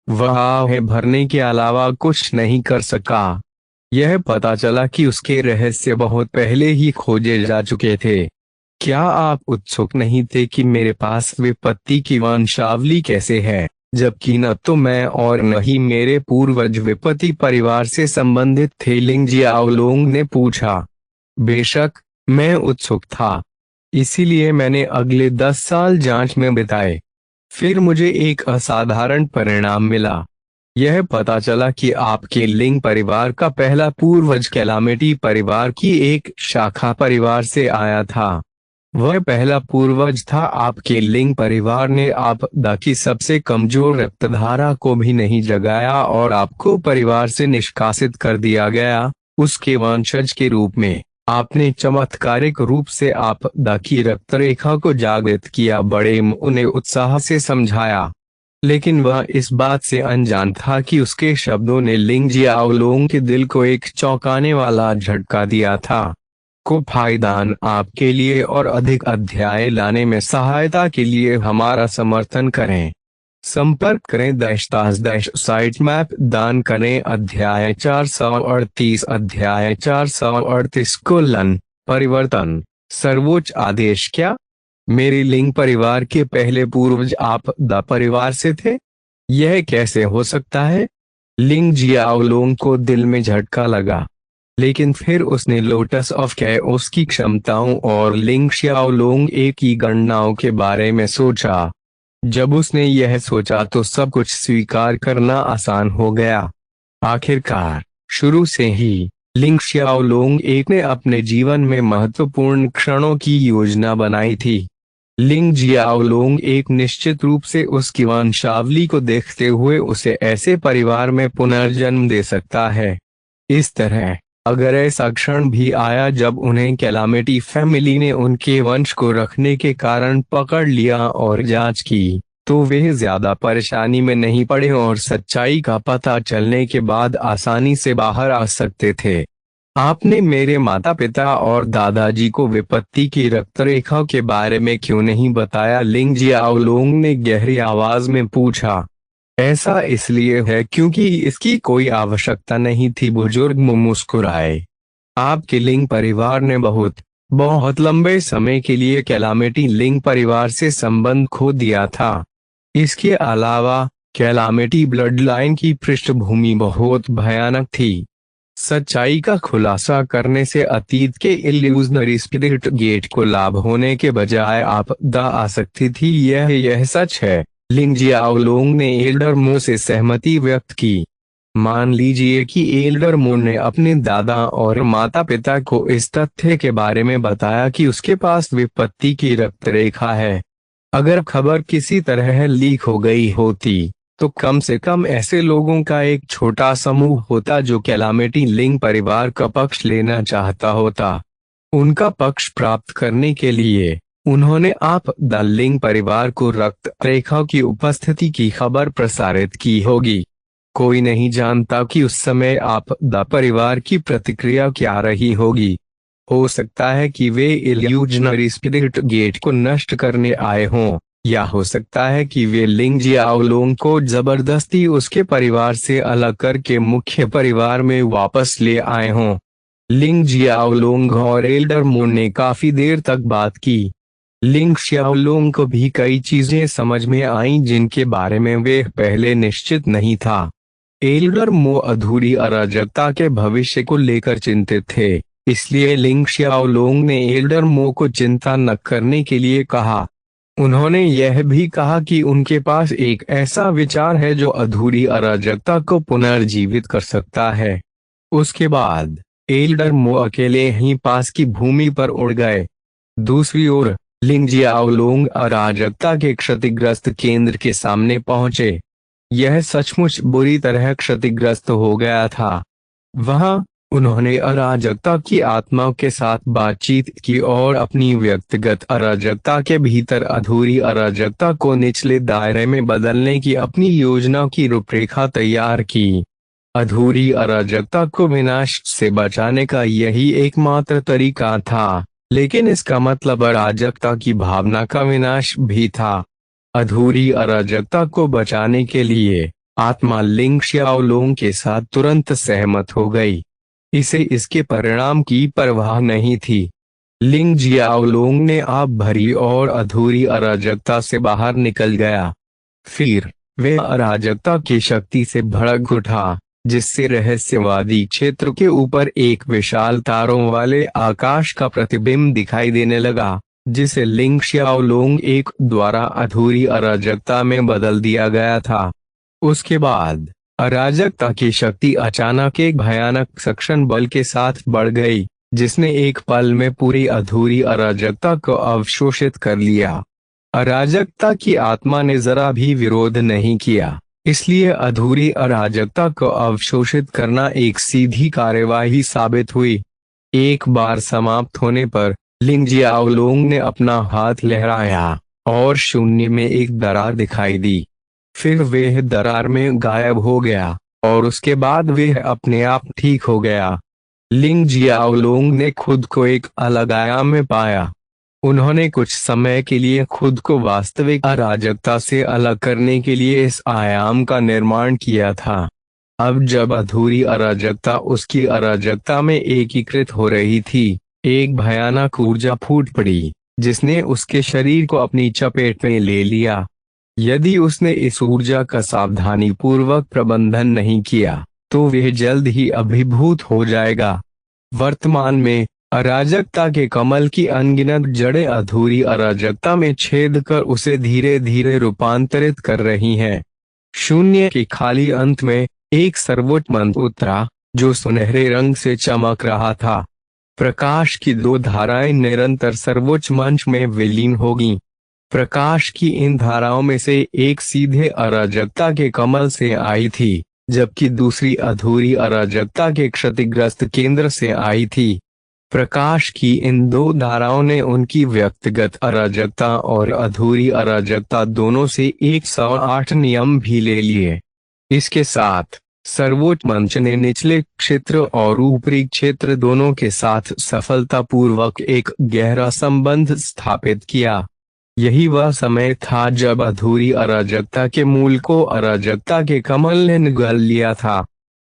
वह आहे भरने के अलावा कुछ नहीं कर सका। यह पता चला कि उसके रहस्य बहुत पहले ही खोजे जा चुके थे। क्या आप उत्सुक नहीं थे कि मेरे पास विपत्ति की वंशावली कैसे है, जबकि न तो मैं और न ही मेरे पूर्वज विपत्ति परिवार से संबंधित थे? लिंग जियाओलोंग ने पूछा। बेशक, मैं उत्सुक था। इसीलिए मैंने अगले 10 साल जांच में बिताए। फिर मुझे एक असाधारण परिणाम मिला। यह पता चला कि आपके लिंग परिवार का पहला पूर्वज कैलामिटी परिवार की एक शाखा परिवार से आया था। वह पहला पूर्वज था। आपके लिंग परिवार ने आपदा की सबसे कमजोर रक्तधारा को भी नहीं जगाया और आपको परिवार से निष्कासित कर दिया गया। उसके वंशज के रूप में आपने चमत्कारिक रूप से आपदा की रक्तरेखा को जागृत किया। बड़े मुंह ने उत्साह से समझाया। लेकिन वह इस बात से अनजान था कि उसके शब्दों ने लिंग जियाओलोंग के दिल को एक चौंकाने वाला झटका दिया था। को फायदान आपके लिए और अधिक अध्याय लाने में सहायता के लिए हमारा समर्थन करें। संपर्क करें -- मैप दान करें। अध्याय 438 अध्याय 438 : परिवर्तन। सर्वोच्च आदेश। क्या मेरे लिंग परिवार के पहले पूर्वज आपदा परिवार से थे? यह कैसे हो सकता है? लिंग जियाओलोंग को दिल में झटका लगा। लेकिन फिर उसने लोटस ऑफ कैओस की क्षमताओं और लिंग शियाओलोंग ए की गणनाओं के बारे में सोचा। जब उसने यह सोचा तो सब कुछ स्वीकार करना आसान हो गया। आखिरकार, शुरू से ही लिंग शियाओलोंग एक ने अपने जीवन में महत्वपूर्ण क्षणों की योजना बनाई थी। लिंग जियाओलोंग एक निश्चित रूप से उसकी वंशावली को देखते हुए उसे ऐसे परिवार में पुनर्जन्म दे सकता है। इस तरह, अगर ऐसा क्षण भी आया जब उन्हें कैलामिटी फैमिली ने उनके वंश को रखने के कारण पकड़ लिया और जांच की, तो वे ज्यादा परेशानी में नहीं पड़े और सच्चाई का पता चलने के बाद आसानी से बाहर आ सकते थे। आपने मेरे माता पिता और दादाजी को विपत्ति की रक्तरेखा के बारे में क्यों नहीं बताया? लिंग जियाओलोंग ने गहरी आवाज में पूछा। ऐसा इसलिए है क्योंकि इसकी कोई आवश्यकता नहीं थी। बुजुर्ग मुस्कुराए। आपके लिंग परिवार ने बहुत बहुत लंबे समय के लिए कैलामिटी लिंग परिवार से संबंध खो दिया था। इसके अलावा कैलामिटी ब्लड लाइन की पृष्ठभूमि बहुत भयानक थी। सच्चाई का खुलासा करने से अतीत के इल्यूजनरी स्पिरिट गेट को लाभ होने के बजाय आपदा आ सकती थी। यह सच है। लिंग जियाओलोंग ने एल्डर मो से सहमति व्यक्त की। मान लीजिए कि एल्डर मो ने अपने दादा और माता पिता को इस तथ्य के बारे में बताया कि उसके पास विपत्ति की रक्तरेखा है। अगर खबर किसी तरह लीक हो गई होती, तो कम से कम ऐसे लोगों का एक छोटा समूह होता जो कैलामिटी लिंग परिवार का पक्ष लेना चाहता होता। उनका पक्ष प्राप्त करने के लिए उन्होंने आपदा लिंग परिवार को रक्त रेखा की उपस्थिति की खबर प्रसारित की होगी। कोई नहीं जानता कि उस समय आपदा परिवार की प्रतिक्रिया क्या रही होगी। हो सकता है कि वे इल्यूजनरी स्पिरिट गेट को नष्ट करने आए हों, या हो सकता है कि वे लिंग जियाओलोंग को जबरदस्ती उसके परिवार से अलग करके मुख्य परिवार में वापस ले आए हों। लिंग जियाओलोंग और एल्डर मो ने काफी देर तक बात की। लिंग शियाओलोंग को भी कई चीजें समझ में आईं जिनके बारे में वे पहले निश्चित नहीं था। एल्डर मो अधूरी अराजकता के भविष्य को लेकर चिंतित थे, इसलिए लिंग शियाओलोंग ने एल्डर मो को चिंता न करने के लिए कहा। उन्होंने यह भी कहा कि उनके पास एक ऐसा विचार है जो अधूरी अराजकता को पुनर्जीवित कर सकता है। उसके बाद एल्डर मो अकेले ही पास की भूमि पर उड़ गए। दूसरी ओर लिंग जियाओलोंग अराजकता के क्षतिग्रस्त केंद्र के सामने पहुंचे। यह सचमुच बुरी तरह क्षतिग्रस्त हो गया था। वहां उन्होंने अराजकता की आत्मा के साथ बातचीत की और अपनी व्यक्तिगत अराजकता के भीतर अधूरी अराजकता को निचले दायरे में बदलने की अपनी योजना की रूपरेखा तैयार की। अधूरी अराजकता को विनाश से बचाने का यही एकमात्र तरीका था, लेकिन इसका मतलब अराजकता की भावना का विनाश भी था। अधूरी अराजकता को बचाने के लिए आत्मा लिंग शाओलुंग के साथ तुरंत सहमत हो गई। इसे इसके परिणाम की परवाह नहीं थी। लिंग जियाओलुंग ने आप भरी और अधूरी अराजकता से बाहर निकल गया। फिर वह अराजकता की शक्ति से भड़क उठा, जिससे रहस्यवादी क्षेत्र के ऊपर एक विशाल तारों वाले आकाश का प्रतिबिंब दिखाई देने लगा, जिसे लिंग शाओलुंग एक द्वारा अधूरी अराजकता में बदल दिया गया था। उसके बाद अराजकता की शक्ति अचानक एक भयानक सक्शन बल के साथ बढ़ गई, जिसने एक पल में पूरी अधूरी अराजकता को अवशोषित कर लिया। अराजकता की आत्मा ने जरा भी विरोध नहीं किया, इसलिए अधूरी अराजकता को अवशोषित करना एक सीधी कार्यवाही साबित हुई। एक बार समाप्त होने पर लिंग जियाओलुंग ने अपना हाथ लहराया और शून्य में एक दरार दिखाई दी। फिर वह दरार में गायब हो गया और उसके बाद वह अपने आप ठीक हो गया। लिंग जियाओलुंग ने खुद को एक अलग आयाम में पाया। उन्होंने कुछ समय के लिए खुद को वास्तविक अराजकता से अलग करने के लिए इस आयाम का निर्माण किया था। अब जब अधूरी अराजकता उसकी अराजकता में एकीकृत हो रही थी, एक भयानक ऊर्जा फूट पड़ी, जिसने उसके शरीर को अपनी चपेट में ले लिया। यदि उसने इस ऊर्जा का सावधानी पूर्वक प्रबंधन नहीं किया, तो वह जल्द ही अभिभूत हो जाएगा। वर्तमान में अराजकता के कमल की अनगिनत जड़ें अधूरी अराजकता में छेद कर उसे धीरे धीरे रूपांतरित कर रही हैं। शून्य के खाली अंत में एक सर्वोच्च मंत्र उतरा, जो सुनहरे रंग से चमक रहा था। प्रकाश की दो धाराएं निरंतर सर्वोच्च मंच में विलीन होगी। प्रकाश की इन धाराओं में से एक सीधे अराजकता के कमल से आई थी, जबकि दूसरी अधूरी अराजकता के क्षतिग्रस्त केंद्र से आई थी। प्रकाश की इन दो धाराओं ने उनकी व्यक्तिगत अराजकता और अधूरी अराजकता दोनों से 108 नियम भी ले लिए। इसके साथ सर्वोच्च मंच ने निचले क्षेत्र और ऊपरी क्षेत्र दोनों के साथ सफलतापूर्वक एक गहरा संबंध स्थापित किया। यही वह समय था जब अधूरी अराजकता के मूल को अराजकता के कमल ने निगल लिया था।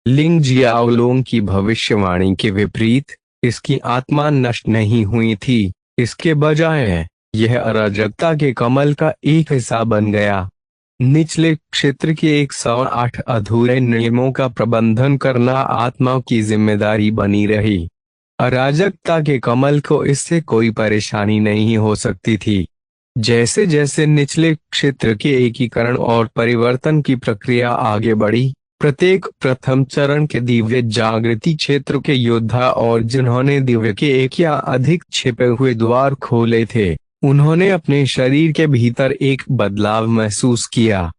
लिंग जियाओलुंग की भविष्यवाणी के विपरीत इसकी आत्मा नष्ट नहीं हुई थी। इसके बजाय यह अराजकता के कमल का एक हिस्सा बन गया। निचले क्षेत्र के 108 अधूरे नियमों का प्रबंधन करना आत्मा की जिम्मेदारी बनी रही। अराजकता के कमल को इससे कोई परेशानी नहीं हो सकती थी। जैसे जैसे निचले क्षेत्र के एकीकरण और परिवर्तन की प्रक्रिया आगे बढ़ी, प्रत्येक प्रथम चरण के दिव्य जागृति क्षेत्र के योद्धा और जिन्होंने दिव्य के एक या अधिक छिपे हुए द्वार खोले थे, उन्होंने अपने शरीर के भीतर एक बदलाव महसूस किया।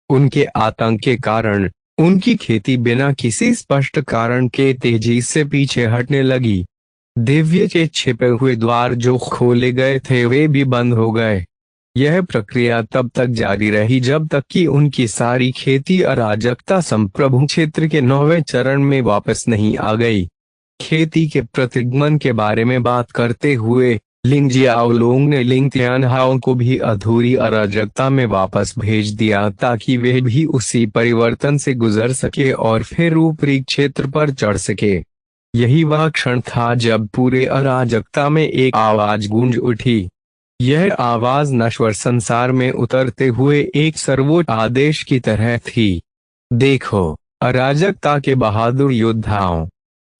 उनके आतंक के कारण उनकी खेती बिना किसी स्पष्ट कारण के तेजी से पीछे हटने लगी। दिव्य के छिपे हुए द्वार जो खोले गए थे वे भी बंद हो गए। यह प्रक्रिया तब तक जारी रही जब तक कि उनकी सारी खेती अराजकता संप्रभु क्षेत्र के 9वें चरण में वापस नहीं आ गई। खेती के प्रतिगमन के बारे में बात करते हुए लिंग जियाओलुंग ने लिंग तियानहाओ को भी अधूरी अराजकता में वापस भेज दिया, ताकि वे भी उसी परिवर्तन से गुजर सके और फिर ऊपरी क्षेत्र पर चढ़ सके। यही वह क्षण था जब पूरे अराजकता में एक आवाज गूंज उठी। यह आवाज नश्वर संसार में उतरते हुए एक सर्वोच्च आदेश की तरह थी। देखो अराजकता के बहादुर योद्धाओं,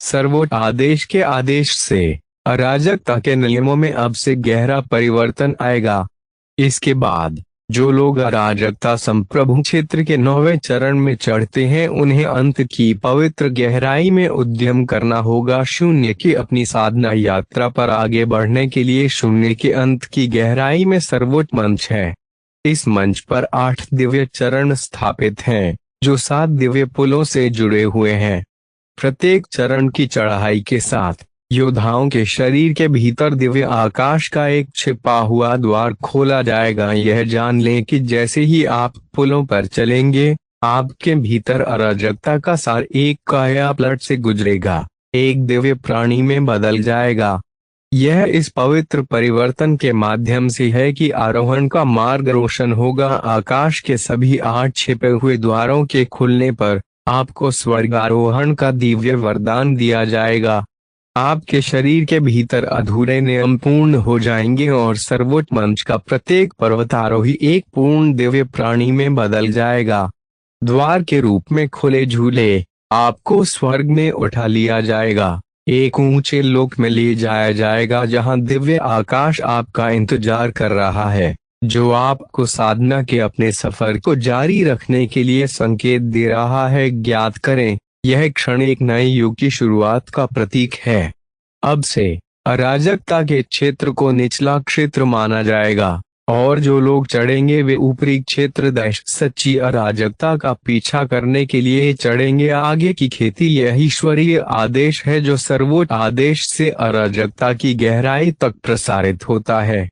सर्वोच्च आदेश के आदेश से अराजकता के नियमों में अब से गहरा परिवर्तन आएगा। इसके बाद जो लोग अराजकता संप्रभु क्षेत्र के 9वें चरण में चढ़ते हैं उन्हें अंत की पवित्र गहराई में उद्यम करना होगा। शून्य की अपनी साधना यात्रा पर आगे बढ़ने के लिए शून्य के अंत की गहराई में सर्वोच्च मंच है। इस मंच पर 8 दिव्य चरण स्थापित हैं, जो 7 दिव्य पुलों से जुड़े हुए हैं। प्रत्येक चरण की चढ़ाई के साथ योद्धाओं के शरीर के भीतर दिव्य आकाश का एक छिपा हुआ द्वार खोला जाएगा। यह जान लें कि जैसे ही आप पुलों पर चलेंगे, आपके भीतर अराजकता का सार एक कायापलट से गुजरेगा, एक दिव्य प्राणी में बदल जाएगा। यह इस पवित्र परिवर्तन के माध्यम से है कि आरोहण का मार्ग रोशन होगा। आकाश के सभी 8 छिपे हुए द्वारों के खुलने पर आपको स्वर्गारोहण का दिव्य वरदान दिया जाएगा। आपके शरीर के भीतर अधूरे नियम पूर्ण हो जाएंगे और सर्वोच्च मंच का प्रत्येक पर्वतारोही एक पूर्ण दिव्य प्राणी में बदल जाएगा। द्वार के रूप में खुले झूले, आपको स्वर्ग में उठा लिया जाएगा, एक ऊंचे लोक में ले जाया जाएगा जहां दिव्य आकाश आपका इंतजार कर रहा है, जो आपको साधना के अपने सफर को जारी रखने के लिए संकेत दे रहा है। ज्ञात करें, यह क्षण एक नए युग की शुरुआत का प्रतीक है। अब से अराजकता के क्षेत्र को निचला क्षेत्र माना जाएगा और जो लोग चढ़ेंगे वे ऊपरी क्षेत्र दैश सच्ची अराजकता का पीछा करने के लिए चढ़ेंगे। आगे की खेती यह ईश्वरीय आदेश है जो सर्वोच्च आदेश से अराजकता की गहराई तक प्रसारित होता है।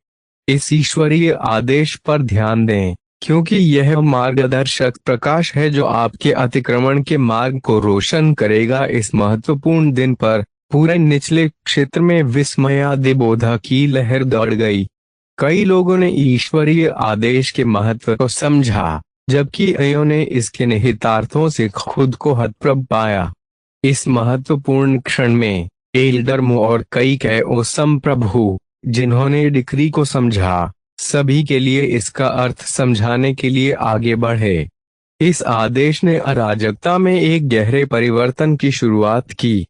इस ईश्वरीय आदेश पर ध्यान दें, क्योंकि यह मार्गदर्शक प्रकाश है जो आपके अतिक्रमण के मार्ग को रोशन करेगा। इस महत्वपूर्ण दिन पर पूरे निचले क्षेत्र में विस्मयादिबोध की लहर दौड़ गई। कई लोगों ने ईश्वरीय आदेश के महत्व को समझा, जबकि अन्यों ने इसके निहितार्थों से खुद को हतप्रभ पाया। इस महत्वपूर्ण क्षण में एल्डर मो और कई कैओसम प्रभु, जिन्होंने डिक्री को समझा, सभी के लिए इसका अर्थ समझाने के लिए आगे बढ़े। इस आदेश ने अराजकता में एक गहरे परिवर्तन की शुरुआत की।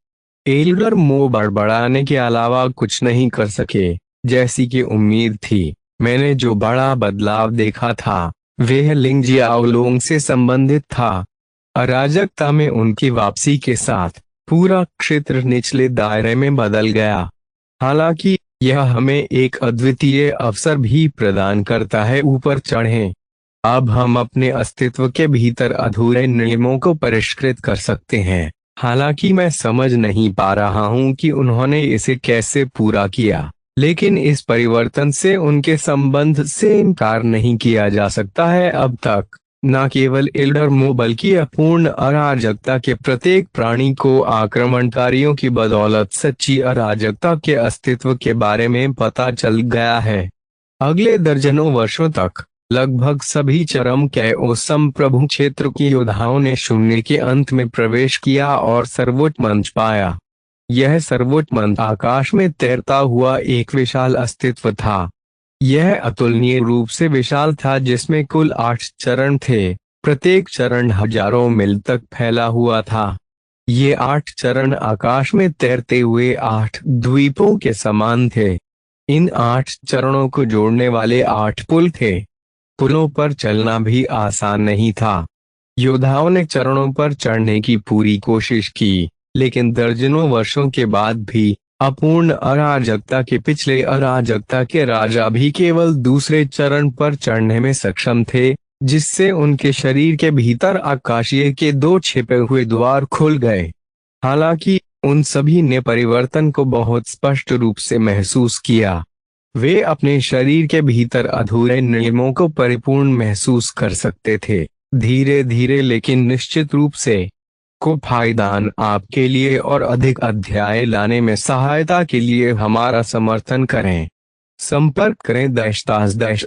एल्डर मो बड़बड़ाने के अलावा कुछ नहीं कर सके, जैसी कि उम्मीद थी। मैंने जो बड़ा बदलाव देखा था वह लिंग जियाओलोंग से संबंधित था। अराजकता में उनकी वापसी के साथ पूरा क्षेत्र निचले दायरे में बदल गया। हालांकि यह हमें एक अद्वितीय अवसर भी प्रदान करता है ऊपर चढ़ें। अब हम अपने अस्तित्व के भीतर अधूरे नियमों को परिष्कृत कर सकते हैं। हालांकि मैं समझ नहीं पा रहा हूं कि उन्होंने इसे कैसे पूरा किया, लेकिन इस परिवर्तन से उनके संबंध से इनकार नहीं किया जा सकता है। अब तक न केवल एल्डर मो बल्कि अपूर्ण अराजकता के प्रत्येक प्राणी को आक्रमणकारियों की बदौलत सच्ची अराजकता के अस्तित्व के बारे में पता चल गया है। अगले दर्जनों वर्षों तक लगभग सभी चरम कैओसम प्रभु क्षेत्र के योद्धाओं ने शून्य के अंत में प्रवेश किया और सर्वोच्च मंच पाया। यह सर्वोच्च मंच आकाश में तैरता हुआ एक विशाल अस्तित्व था। यह अतुलनीय रूप से विशाल था, जिसमें कुल 8 चरण थे। प्रत्येक चरण हजारों मील तक फैला हुआ था। ये 8 चरण आकाश में तैरते हुए 8 द्वीपों के समान थे। इन 8 चरणों को जोड़ने वाले 8 पुल थे। पुलों पर चलना भी आसान नहीं था। योद्धाओं ने चरणों पर चढ़ने की पूरी कोशिश की, लेकिन दर्जनों वर्षों के बाद भी अपूर्ण अराजकता के पिछले अराजकता के राजा भी केवल दूसरे चरण पर चढ़ने में सक्षम थे, जिससे उनके शरीर के भीतर आकाशीय के 2 छिपे हुए द्वार खुल गए। हालांकि उन सभी ने परिवर्तन को बहुत स्पष्ट रूप से महसूस किया। वे अपने शरीर के भीतर अधूरे नियमों को परिपूर्ण महसूस कर सकते थे, धीरे धीरे लेकिन निश्चित रूप से। को फायदान आपके लिए और अधिक अध्याय लाने में सहायता के लिए हमारा समर्थन करें। संपर्क करें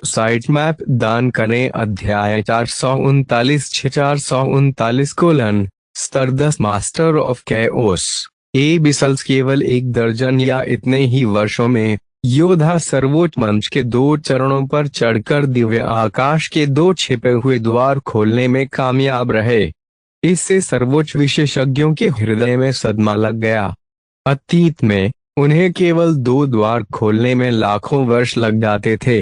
_साइटमैप दान करें। अध्याय 439 439 स्तर 10 मास्टर ऑफ कैओस एबिसल्स। केवल 1 दर्जन या इतने ही वर्षों में योद्धा सर्वोच्च मंच के 2 चरणों पर चढ़कर दिव्य आकाश के 2 छिपे हुए द्वार खोलने में कामयाब रहे। इससे सर्वोच्च विशेषज्ञों के हृदय में सदमा लग गया। अतीत में उन्हें केवल 2 द्वार खोलने में लाखों वर्ष लग जाते थे।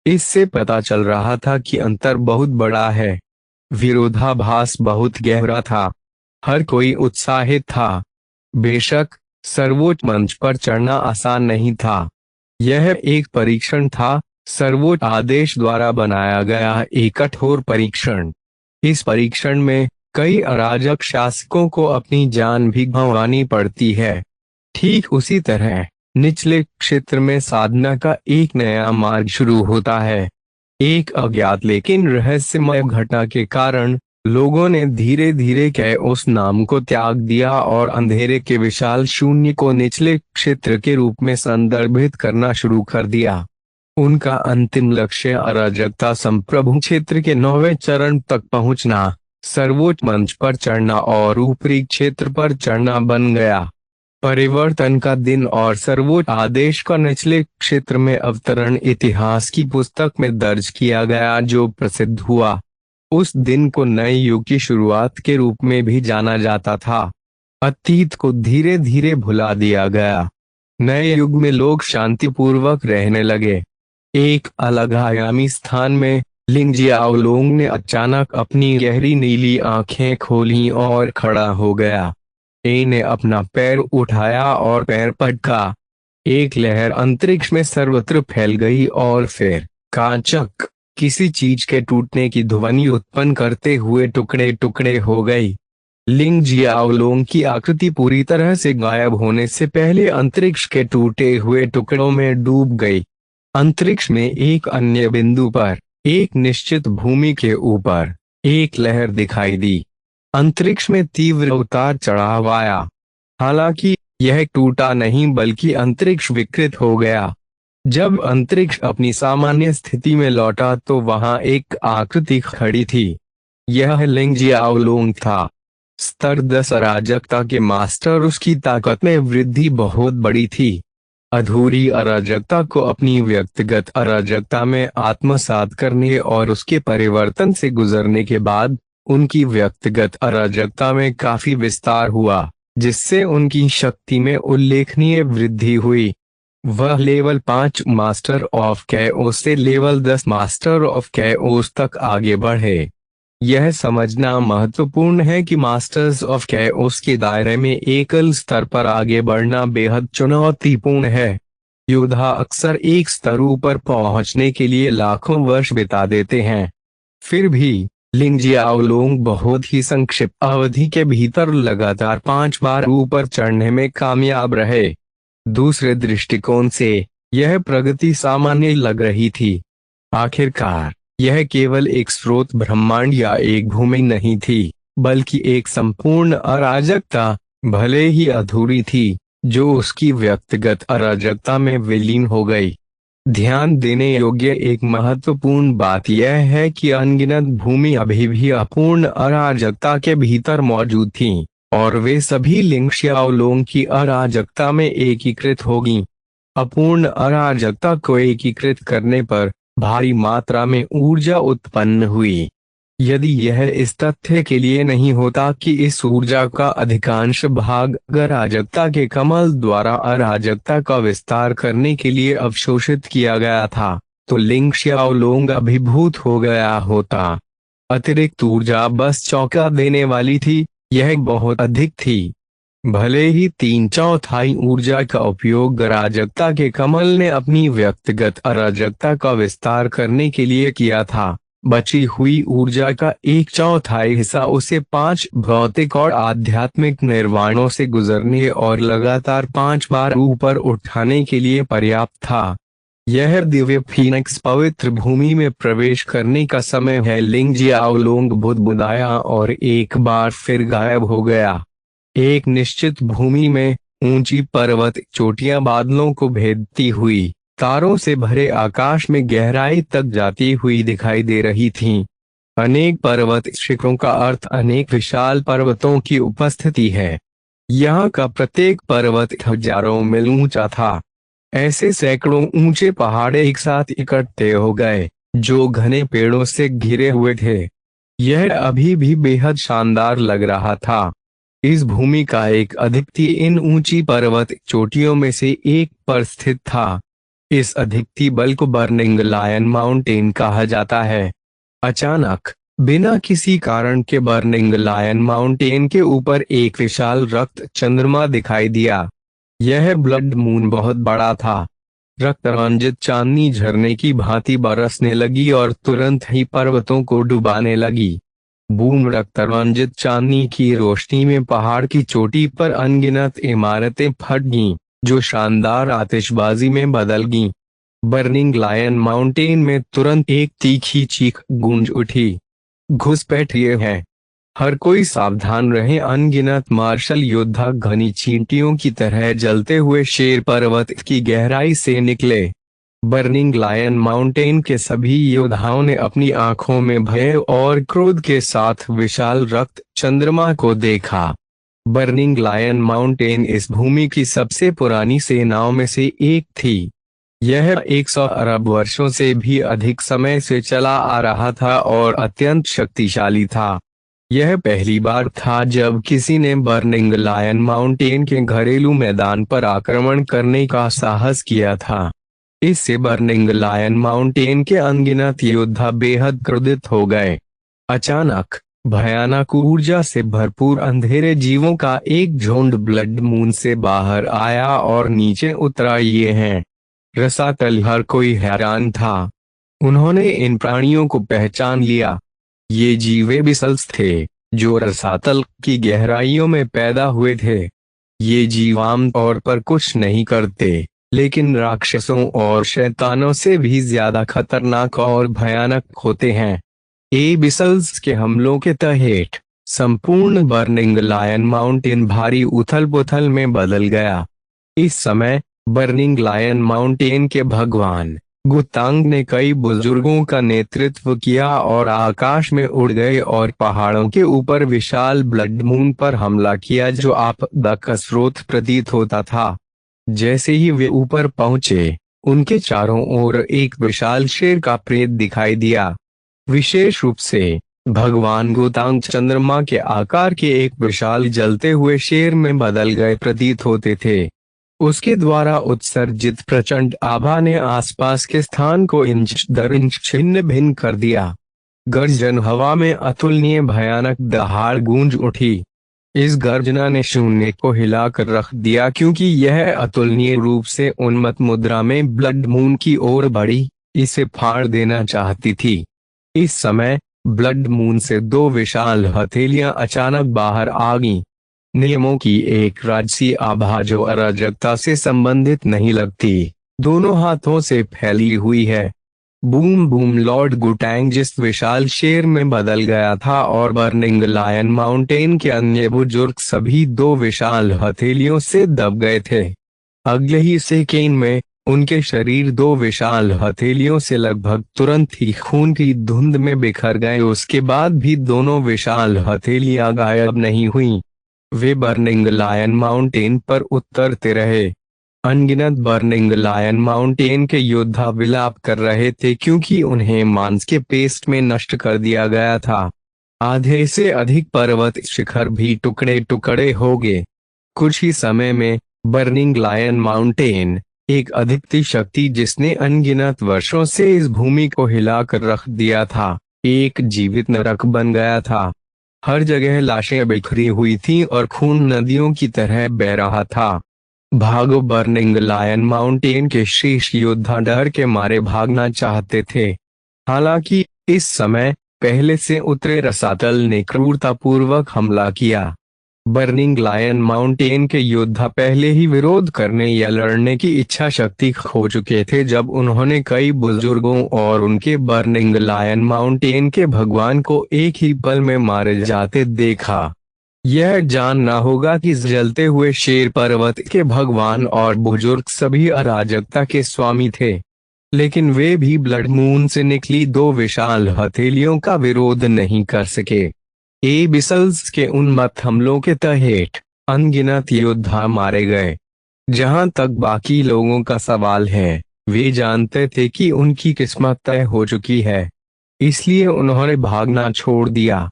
इससे पता चल रहा था कि अंतर बहुत बड़ा है। विरोधाभास बहुत गहरा था। हर कोई उत्साहित था। बेशक सर्वोच्च मंच पर चढ़ना आसान नहीं था। यह एक परीक्षण था, सर्वोच्च आदेश द्वारा बनाया गया एक कठोर परीक्षण। इस परीक्षण में कई अराजक शासकों को अपनी जान भी गंवानी पड़ती है। ठीक उसी तरह निचले क्षेत्र में साधना का एक नया मार्ग शुरू होता है। एक अज्ञात लेकिन रहस्यमय घटना के कारण लोगों ने धीरे धीरे कैओस नाम को त्याग दिया और अंधेरे के विशाल शून्य को निचले क्षेत्र के रूप में संदर्भित करना शुरू कर दिया। उनका अंतिम लक्ष्य अराजकता संप्रभु क्षेत्र के 9वें चरण तक पहुंचना, सर्वोच्च मंच पर चढ़ना और ऊपरी क्षेत्र पर चढ़ना बन गया। परिवर्तन का दिन और सर्वोच्च आदेश का निचले क्षेत्र में अवतरण इतिहास की पुस्तक में दर्ज किया गया, जो प्रसिद्ध हुआ। उस दिन को नए युग की शुरुआत के रूप में भी जाना जाता था। अतीत को धीरे धीरे भुला दिया गया। नए युग में लोग शांतिपूर्वक रहने लगे। एक अलग आयामी स्थान में लिंग जियाओलोंग ने अचानक अपनी गहरी नीली आंखें खोलीं और खड़ा हो गया। ए ने अपना पैर उठाया और पैर पटका। एक लहर अंतरिक्ष में सर्वत्र फैल गई और फिर कांचक किसी चीज के टूटने की ध्वनि उत्पन्न करते हुए टुकड़े टुकड़े हो गई। लिंग जियाओलोंग की आकृति पूरी तरह से गायब होने से पहले अंतरिक्ष के टूटे हुए टुकड़ों में डूब गई। अंतरिक्ष में एक अन्य बिंदु पर, एक निश्चित भूमि के ऊपर, एक लहर दिखाई दी। अंतरिक्ष में तीव्र उतार चढ़ाव आया। हालांकि यह टूटा नहीं, बल्कि अंतरिक्ष विकृत हो गया। जब अंतरिक्ष अपनी सामान्य स्थिति में लौटा तो वहां एक आकृति खड़ी थी। यह लिंग जियाओलोंग था। स्तर 10 अराजकता के मास्टर। उसकी ताकत में वृद्धि बहुत बड़ी थी। अधूरी अराजकता को अपनी व्यक्तिगत अराजकता में आत्मसात करने और उसके परिवर्तन से गुजरने के बाद उनकी व्यक्तिगत अराजकता में काफी विस्तार हुआ, जिससे उनकी शक्ति में उल्लेखनीय वृद्धि हुई। वह लेवल 5 मास्टर ऑफ कैओस से लेवल 10 मास्टर ऑफ कैओस तक आगे बढ़े। यह समझना महत्वपूर्ण है कि मास्टर्स ऑफ कैओस के दायरे में एकल स्तर पर आगे बढ़ना बेहद चुनौतीपूर्ण है। योद्धा अक्सर एक स्तर ऊपर पहुंचने के लिए लाखों वर्ष बिता देते हैं। फिर भी लिंग जियाओलोंग बहुत ही संक्षिप्त अवधि के भीतर लगातार 5 बार ऊपर चढ़ने में कामयाब रहे। दूसरे दृष्टिकोण से यह प्रगति सामान्य लग रही थी। आखिरकार यह केवल एक स्रोत ब्रह्मांड या एक भूमि नहीं थी, बल्कि एक संपूर्ण अराजकता, भले ही अधूरी थी, जो उसकी व्यक्तिगत अराजकता में विलीन हो गई। ध्यान देने योग्य एक महत्वपूर्ण बात यह है कि अनगिनत भूमि अभी भी अपूर्ण अराजकता के भीतर मौजूद थीं, और वे सभी लिंग जियाओलोंग की अराजकता में एकीकृत होगी। अपूर्ण अराजकता को एकीकृत करने पर भारी मात्रा में ऊर्जा उत्पन्न हुई। यदि यह इस तथ्य के लिए नहीं होता कि इस ऊर्जा का अधिकांश भाग अराजकता के कमल द्वारा अराजकता का विस्तार करने के लिए अवशोषित किया गया था, तो लिंग जियाओलोंग अभिभूत हो गया होता। अतिरिक्त ऊर्जा बस चौंका देने वाली थी। यह बहुत अधिक थी। भले ही 3/4 ऊर्जा का उपयोग अराजकता के कमल ने अपनी व्यक्तिगत अराजकता का विस्तार करने के लिए किया था, बची हुई ऊर्जा का 1/4 हिस्सा उसे 5 भौतिक और आध्यात्मिक निर्वाणों से गुजरने और लगातार 5 बार ऊपर उठाने के लिए पर्याप्त था। यह दिव्य फीनिक्स पवित्र भूमि में प्रवेश करने का समय है। लिंग जियाओलोंग बुदबुदाया और एक बार फिर गायब हो गया। एक निश्चित भूमि में ऊंची पर्वत चोटियां बादलों को भेदती हुई तारों से भरे आकाश में गहराई तक जाती हुई दिखाई दे रही थीं। अनेक पर्वत शिखरों का अर्थ अनेक विशाल पर्वतों की उपस्थिति है। यहाँ का प्रत्येक पर्वत हजारों मील ऊंचा था। ऐसे सैकड़ों ऊंचे पहाड़ एक साथ इकट्ठे हो गए, जो घने पेड़ों से घिरे हुए थे। यह अभी भी बेहद शानदार लग रहा था। इस भूमि का एक अधिपति इन ऊंची पर्वत चोटियों में से एक पर स्थित था। इस अधिपति बल को बर्निंग लायन माउंटेन कहा जाता है। अचानक बिना किसी कारण के बर्निंग लायन माउंटेन के ऊपर एक विशाल रक्त चंद्रमा दिखाई दिया। यह ब्लड मून बहुत बड़ा था। रक्त रंजित चांदनी झरने की भांति बरसने लगी और तुरंत ही पर्वतों को डुबाने लगी। बूम रक्त रंजित चांदनी की रोशनी में पहाड़ की चोटी पर अनगिनत इमारतें फट गईं, जो शानदार आतिशबाजी में बदल गईं। बर्निंग लायन माउंटेन में तुरंत एक तीखी चीख गूंज उठी। घुसपैठ ये है, हर कोई सावधान रहे। अनगिनत मार्शल योद्धा घनी चींटियों की तरह जलते हुए शेर पर्वत की गहराई से निकले। बर्निंग लायन माउंटेन के सभी योद्धाओं ने अपनी आंखों में भय और क्रोध के साथ विशाल रक्त चंद्रमा को देखा। बर्निंग लायन माउंटेन इस भूमि की सबसे पुरानी सेनाओं में से एक थी। यह 100 अरब वर्षों से भी अधिक समय से चला आ रहा था और अत्यंत शक्तिशाली था। यह पहली बार था जब किसी ने बर्निंग लायन माउंटेन के घरेलू मैदान पर आक्रमण करने का साहस किया था। इससे बर्निंग लायन माउंटेन के अनगिनत योद्धा बेहद क्रोधित हो गए। अचानक भयानक ऊर्जा से भरपूर अंधेरे जीवों का एक झुंड ब्लड मून से बाहर आया और नीचे उतरा। ये हैं रसातल। हर कोई हैरान था। उन्होंने इन प्राणियों को पहचान लिया। ये जीवे बिसल्स थे जो रसातल की गहराइयों में पैदा हुए थे। ये जीव आम तौर पर कुछ नहीं करते, लेकिन राक्षसों और शैतानों से भी ज्यादा खतरनाक और भयानक होते हैं। बिसल्स के हमलों के तहत संपूर्ण बर्निंग लायन माउंटेन भारी उथल पुथल में बदल गया। इस समय बर्निंग लायन माउंटेन के भगवान गुतांग ने कई बुजुर्गों का नेतृत्व किया और आकाश में उड़ गए और पहाड़ों के ऊपर विशाल ब्लड मून पर हमला किया जो आपदा का स्रोत प्रतीत होता था। जैसे ही वे ऊपर पहुंचे, उनके चारों ओर एक विशाल शेर का प्रेत दिखाई दिया। विशेष रूप से भगवान गुतांग चंद्रमा के आकार के एक विशाल जलते हुए शेर में बदल गए प्रतीत होते थे। उसके द्वारा उत्सर्जित प्रचंड आभा ने आसपास के स्थान को इंच दर इंच छिन्न भिन्न कर दिया। गर्जन हवा में अतुलनीय भयानक दहाड़ गूंज उठी। इस गर्जना ने शून्य को हिलाकर रख दिया, क्योंकि यह अतुलनीय रूप से उन्मत्त मुद्रा में ब्लड मून की ओर बढ़ी, इसे फाड़ देना चाहती थी। इस समय ब्लड मून से दो विशाल हथेलियां अचानक बाहर आ गईं। नियमों की एक राजसी आभा जो अराजकता से संबंधित नहीं लगती, दोनों हाथों से फैली हुई है। बूम बूम लॉर्ड गुटैंग जिस विशाल शेर में बदल गया था और बर्निंग लायन माउंटेन के अन्य बुजुर्ग सभी दो विशाल हथेलियों से दब गए थे। अगले ही सेकेंड में उनके शरीर दो विशाल हथेलियों से लगभग तुरंत ही खून की धुंध में बिखर गए। उसके बाद भी दोनों विशाल हथेलियां गायब नहीं हुईं। वे बर्निंग लायन माउंटेन पर उतरते रहे। अनगिनत बर्निंग लायन माउंटेन के योद्धा विलाप कर रहे थे, क्योंकि उन्हें मांस के पेस्ट में नष्ट कर दिया गया था। आधे से अधिक पर्वत शिखर भी टुकड़े टुकड़े हो गए। कुछ ही समय में बर्निंग लायन माउंटेन, एक अद्वितीय शक्ति जिसने अनगिनत वर्षों से इस भूमि को हिलाकर रख दिया था, एक जीवित नरक बन गया था। हर जगह लाशें बिखरी हुई थीं और खून नदियों की तरह बह रहा था। भागो! बर्निंग लायन माउंटेन के शीर्ष योद्धा डर के मारे भागना चाहते थे। हालांकि इस समय पहले से उतरे रसातल ने क्रूरतापूर्वक हमला किया। बर्निंग लायन माउंटेन के योद्धा पहले ही विरोध करने या लड़ने की इच्छा शक्ति खो चुके थे जब उन्होंने कई बुजुर्गों और उनके बर्निंग लायन माउंटेन के भगवान को एक ही पल में मारे जाते देखा। यह जानना होगा कि जलते हुए शेर पर्वत के भगवान और बुजुर्ग सभी अराजकता के स्वामी थे, लेकिन वे भी ब्लड मून से निकली दो विशाल हथेलियों का विरोध नहीं कर सके। बिसल्स के उन्मत्त हमलों के तहत अनगिनत योद्धा मारे गए। जहां तक बाकी लोगों का सवाल है, वे जानते थे कि उनकी किस्मत तय हो चुकी है, इसलिए उन्होंने भागना छोड़ दिया।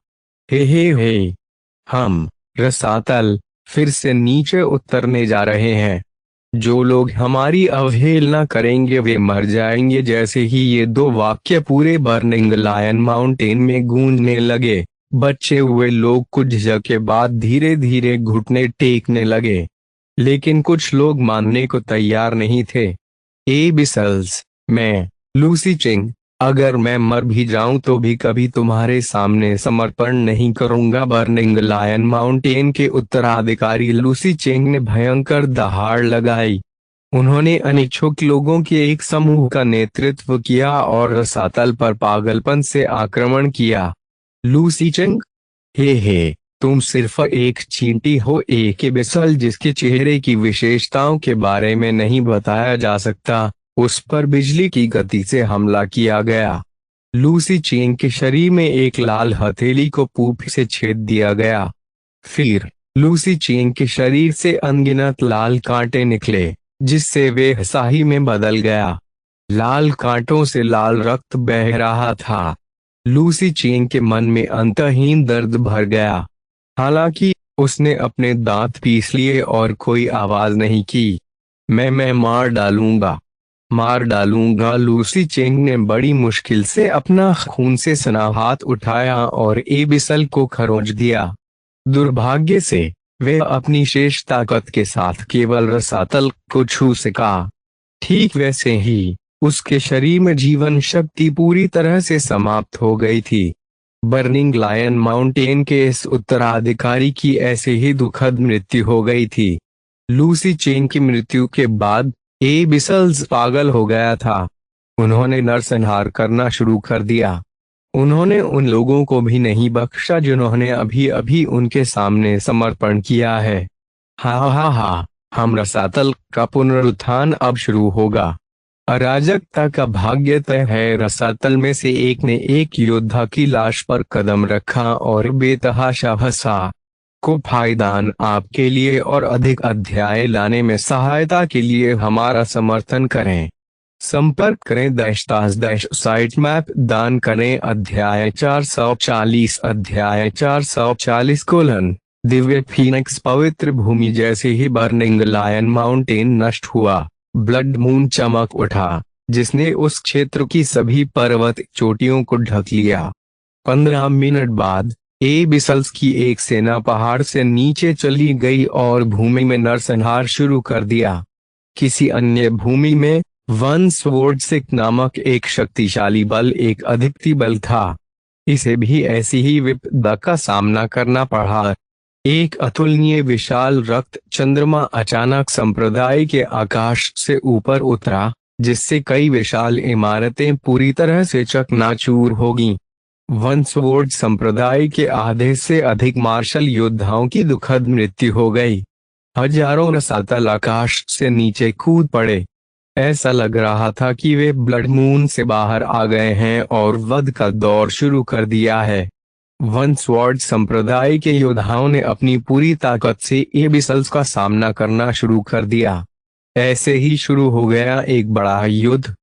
हे, हम रसातल फिर से नीचे उतरने जा रहे हैं। जो लोग हमारी अवहेलना करेंगे वे मर जाएंगे। जैसे ही ये दो वाक्य पूरे बर्निंग लायन माउंटेन में गूंजने लगे, बचे हुए लोग कुछ झिझक के बाद धीरे धीरे घुटने टेकने लगे, लेकिन कुछ लोग मानने को तैयार नहीं थे। बिसल्स, मैं लूसी चिंग, अगर मैं मर भी जाऊं तो भी कभी तुम्हारे सामने समर्पण नहीं करूंगा। बर्निंग लायन माउंटेन के उत्तराधिकारी लूसी चिंग ने भयंकर दहाड़ लगाई। उन्होंने अनिच्छुक लोगों के एक समूह का नेतृत्व किया और रसातल पर पागलपन से आक्रमण किया। लूसी चिंग, हे, तुम सिर्फ एक चींटी हो, एक बिसल जिसके चेहरे की विशेषताओं के बारे में नहीं बताया जा सकता। उस पर बिजली की गति से हमला किया गया। लूसी चेंग के शरीर में एक लाल हथेली को पूंछ से छेद दिया गया। फिर लूसी चेंग के शरीर से अनगिनत लाल कांटे निकले, जिससे वे स्याही में बदल गया। लाल कांटों से लाल रक्त बह रहा था। लूसी चेंग के मन में अंतहीन दर्द भर गया। हालांकि उसने अपने दांत पीस लिए और कोई आवाज नहीं की। मैं मार डालूंगा। लूसी चेंग ने बड़ी मुश्किल से अपना खून से सना हाथ उठाया और एबिसल को खरोंच दिया। दुर्भाग्य से वे अपनी शेष ताकत के साथ केवल रसातल को छू सका। ठीक वैसे ही उसके शरीर में जीवन शक्ति पूरी तरह से समाप्त हो गई थी। बर्निंग लायन माउंटेन के इस उत्तराधिकारी की ऐसे ही दुखद मृत्यु हो गई थी। लूसी चेंग की मृत्यु के बाद एबिसल्स पागल हो गया था। उन्होंने नरसंहार करना शुरू कर दिया। उन्होंने उन लोगों को भी नहीं बख्शा जिन्होंने अभी अभी उनके सामने समर्पण किया है। हा, हम रसातल का पुनरुत्थान अब शुरू होगा। अराजकता का भाग्य तय है। रसातल में से एक ने एक योद्धा की लाश पर कदम रखा और बेतहाशा हंसा। को फायदान आपके लिए और अधिक अध्याय लाने में सहायता के लिए हमारा समर्थन करें। संपर्क करें साइट मैप दान करें। अध्याय 440 दिव्य फीनिक्स पवित्र भूमि। जैसे ही बर्निंग लायन माउंटेन नष्ट हुआ, ब्लड मून चमक उठा, जिसने उस क्षेत्र की सभी पर्वत चोटियों को ढक लिया। 15 मिनट बाद एबिसल्स की एक सेना पहाड़ से नीचे चली गई और भूमि में नरसंहार शुरू कर दिया। किसी अन्य भूमि में वन स्वॉर्ड सिक नामक एक शक्तिशाली बल एक अद्वितीय बल था। इसे भी ऐसी ही विपदा का सामना करना पड़ा। एक अतुलनीय विशाल रक्त चंद्रमा अचानक संप्रदाय के आकाश से ऊपर उतरा, जिससे कई विशाल इमारतें पूरी तरह से चकनाचूर हो गईं। वन स्वॉर्ड संप्रदाय के आधे से अधिक मार्शल योद्धाओं की दुखद मृत्यु हो गई। हजारों रसातल आकाश से नीचे कूद पड़े। ऐसा लग रहा था कि वे ब्लड मून से बाहर आ गए हैं और वध का दौर शुरू कर दिया है। वन स्वॉर्ड संप्रदाय के योद्धाओं ने अपनी पूरी ताकत से एबिसल्स का सामना करना शुरू कर दिया। ऐसे ही शुरू हो गया एक बड़ा युद्ध।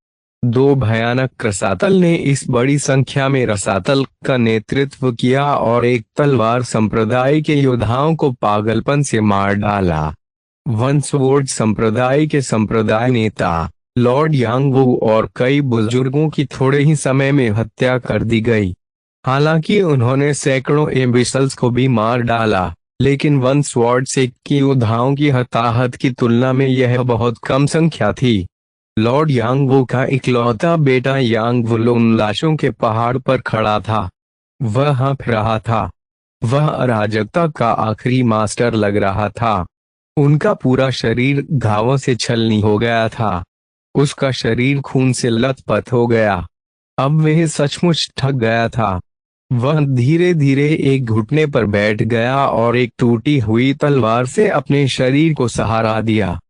दो भयानक रसातल ने इस बड़ी संख्या में रसातल का नेतृत्व किया और एक तलवार संप्रदाय के योद्धाओं को पागलपन से मार डाला। वन स्वॉर्ड संप्रदाय के संप्रदाय नेता लॉर्ड यांगवू और कई बुजुर्गों की थोड़े ही समय में हत्या कर दी गई। हालांकि उन्होंने सैकड़ों एबिसल्स को भी मार डाला, लेकिन वन स्वॉर्ड सिक की योद्धाओं की हताहत की तुलना में यह बहुत कम संख्या थी। लॉर्ड यांगवू का इकलौता बेटा यांगवू उन लाशों के पहाड़ पर खड़ा था। वह हाँफ रहा था। वह अराजकता का आखिरी मास्टर लग रहा था। उनका पूरा शरीर घावों से छलनी हो गया था। उसका शरीर खून से लथपथ हो गया। अब वह सचमुच थक गया था। वह धीरे धीरे एक घुटने पर बैठ गया और एक टूटी हुई तलवार से अपने शरीर को सहारा दिया।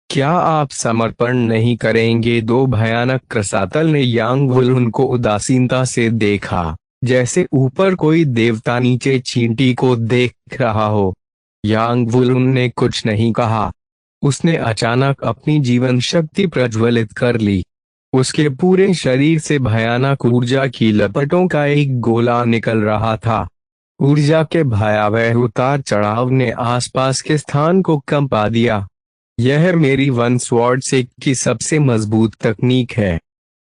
क्या आप समर्पण नहीं करेंगे? दो भयानक रसातल ने यांगवू को उदासीनता से देखा, जैसे ऊपर कोई देवता नीचे चींटी को देख रहा हो। यांगवू ने कुछ नहीं कहा। उसने अचानक अपनी जीवन शक्ति प्रज्वलित कर ली। उसके पूरे शरीर से भयानक ऊर्जा की लपटों का एक गोला निकल रहा था। ऊर्जा के भयावह उतार चढ़ाव ने आसपास के स्थान को कंपा दिया। यह मेरी वन स्वॉर्ड सिक की सबसे मजबूत तकनीक है।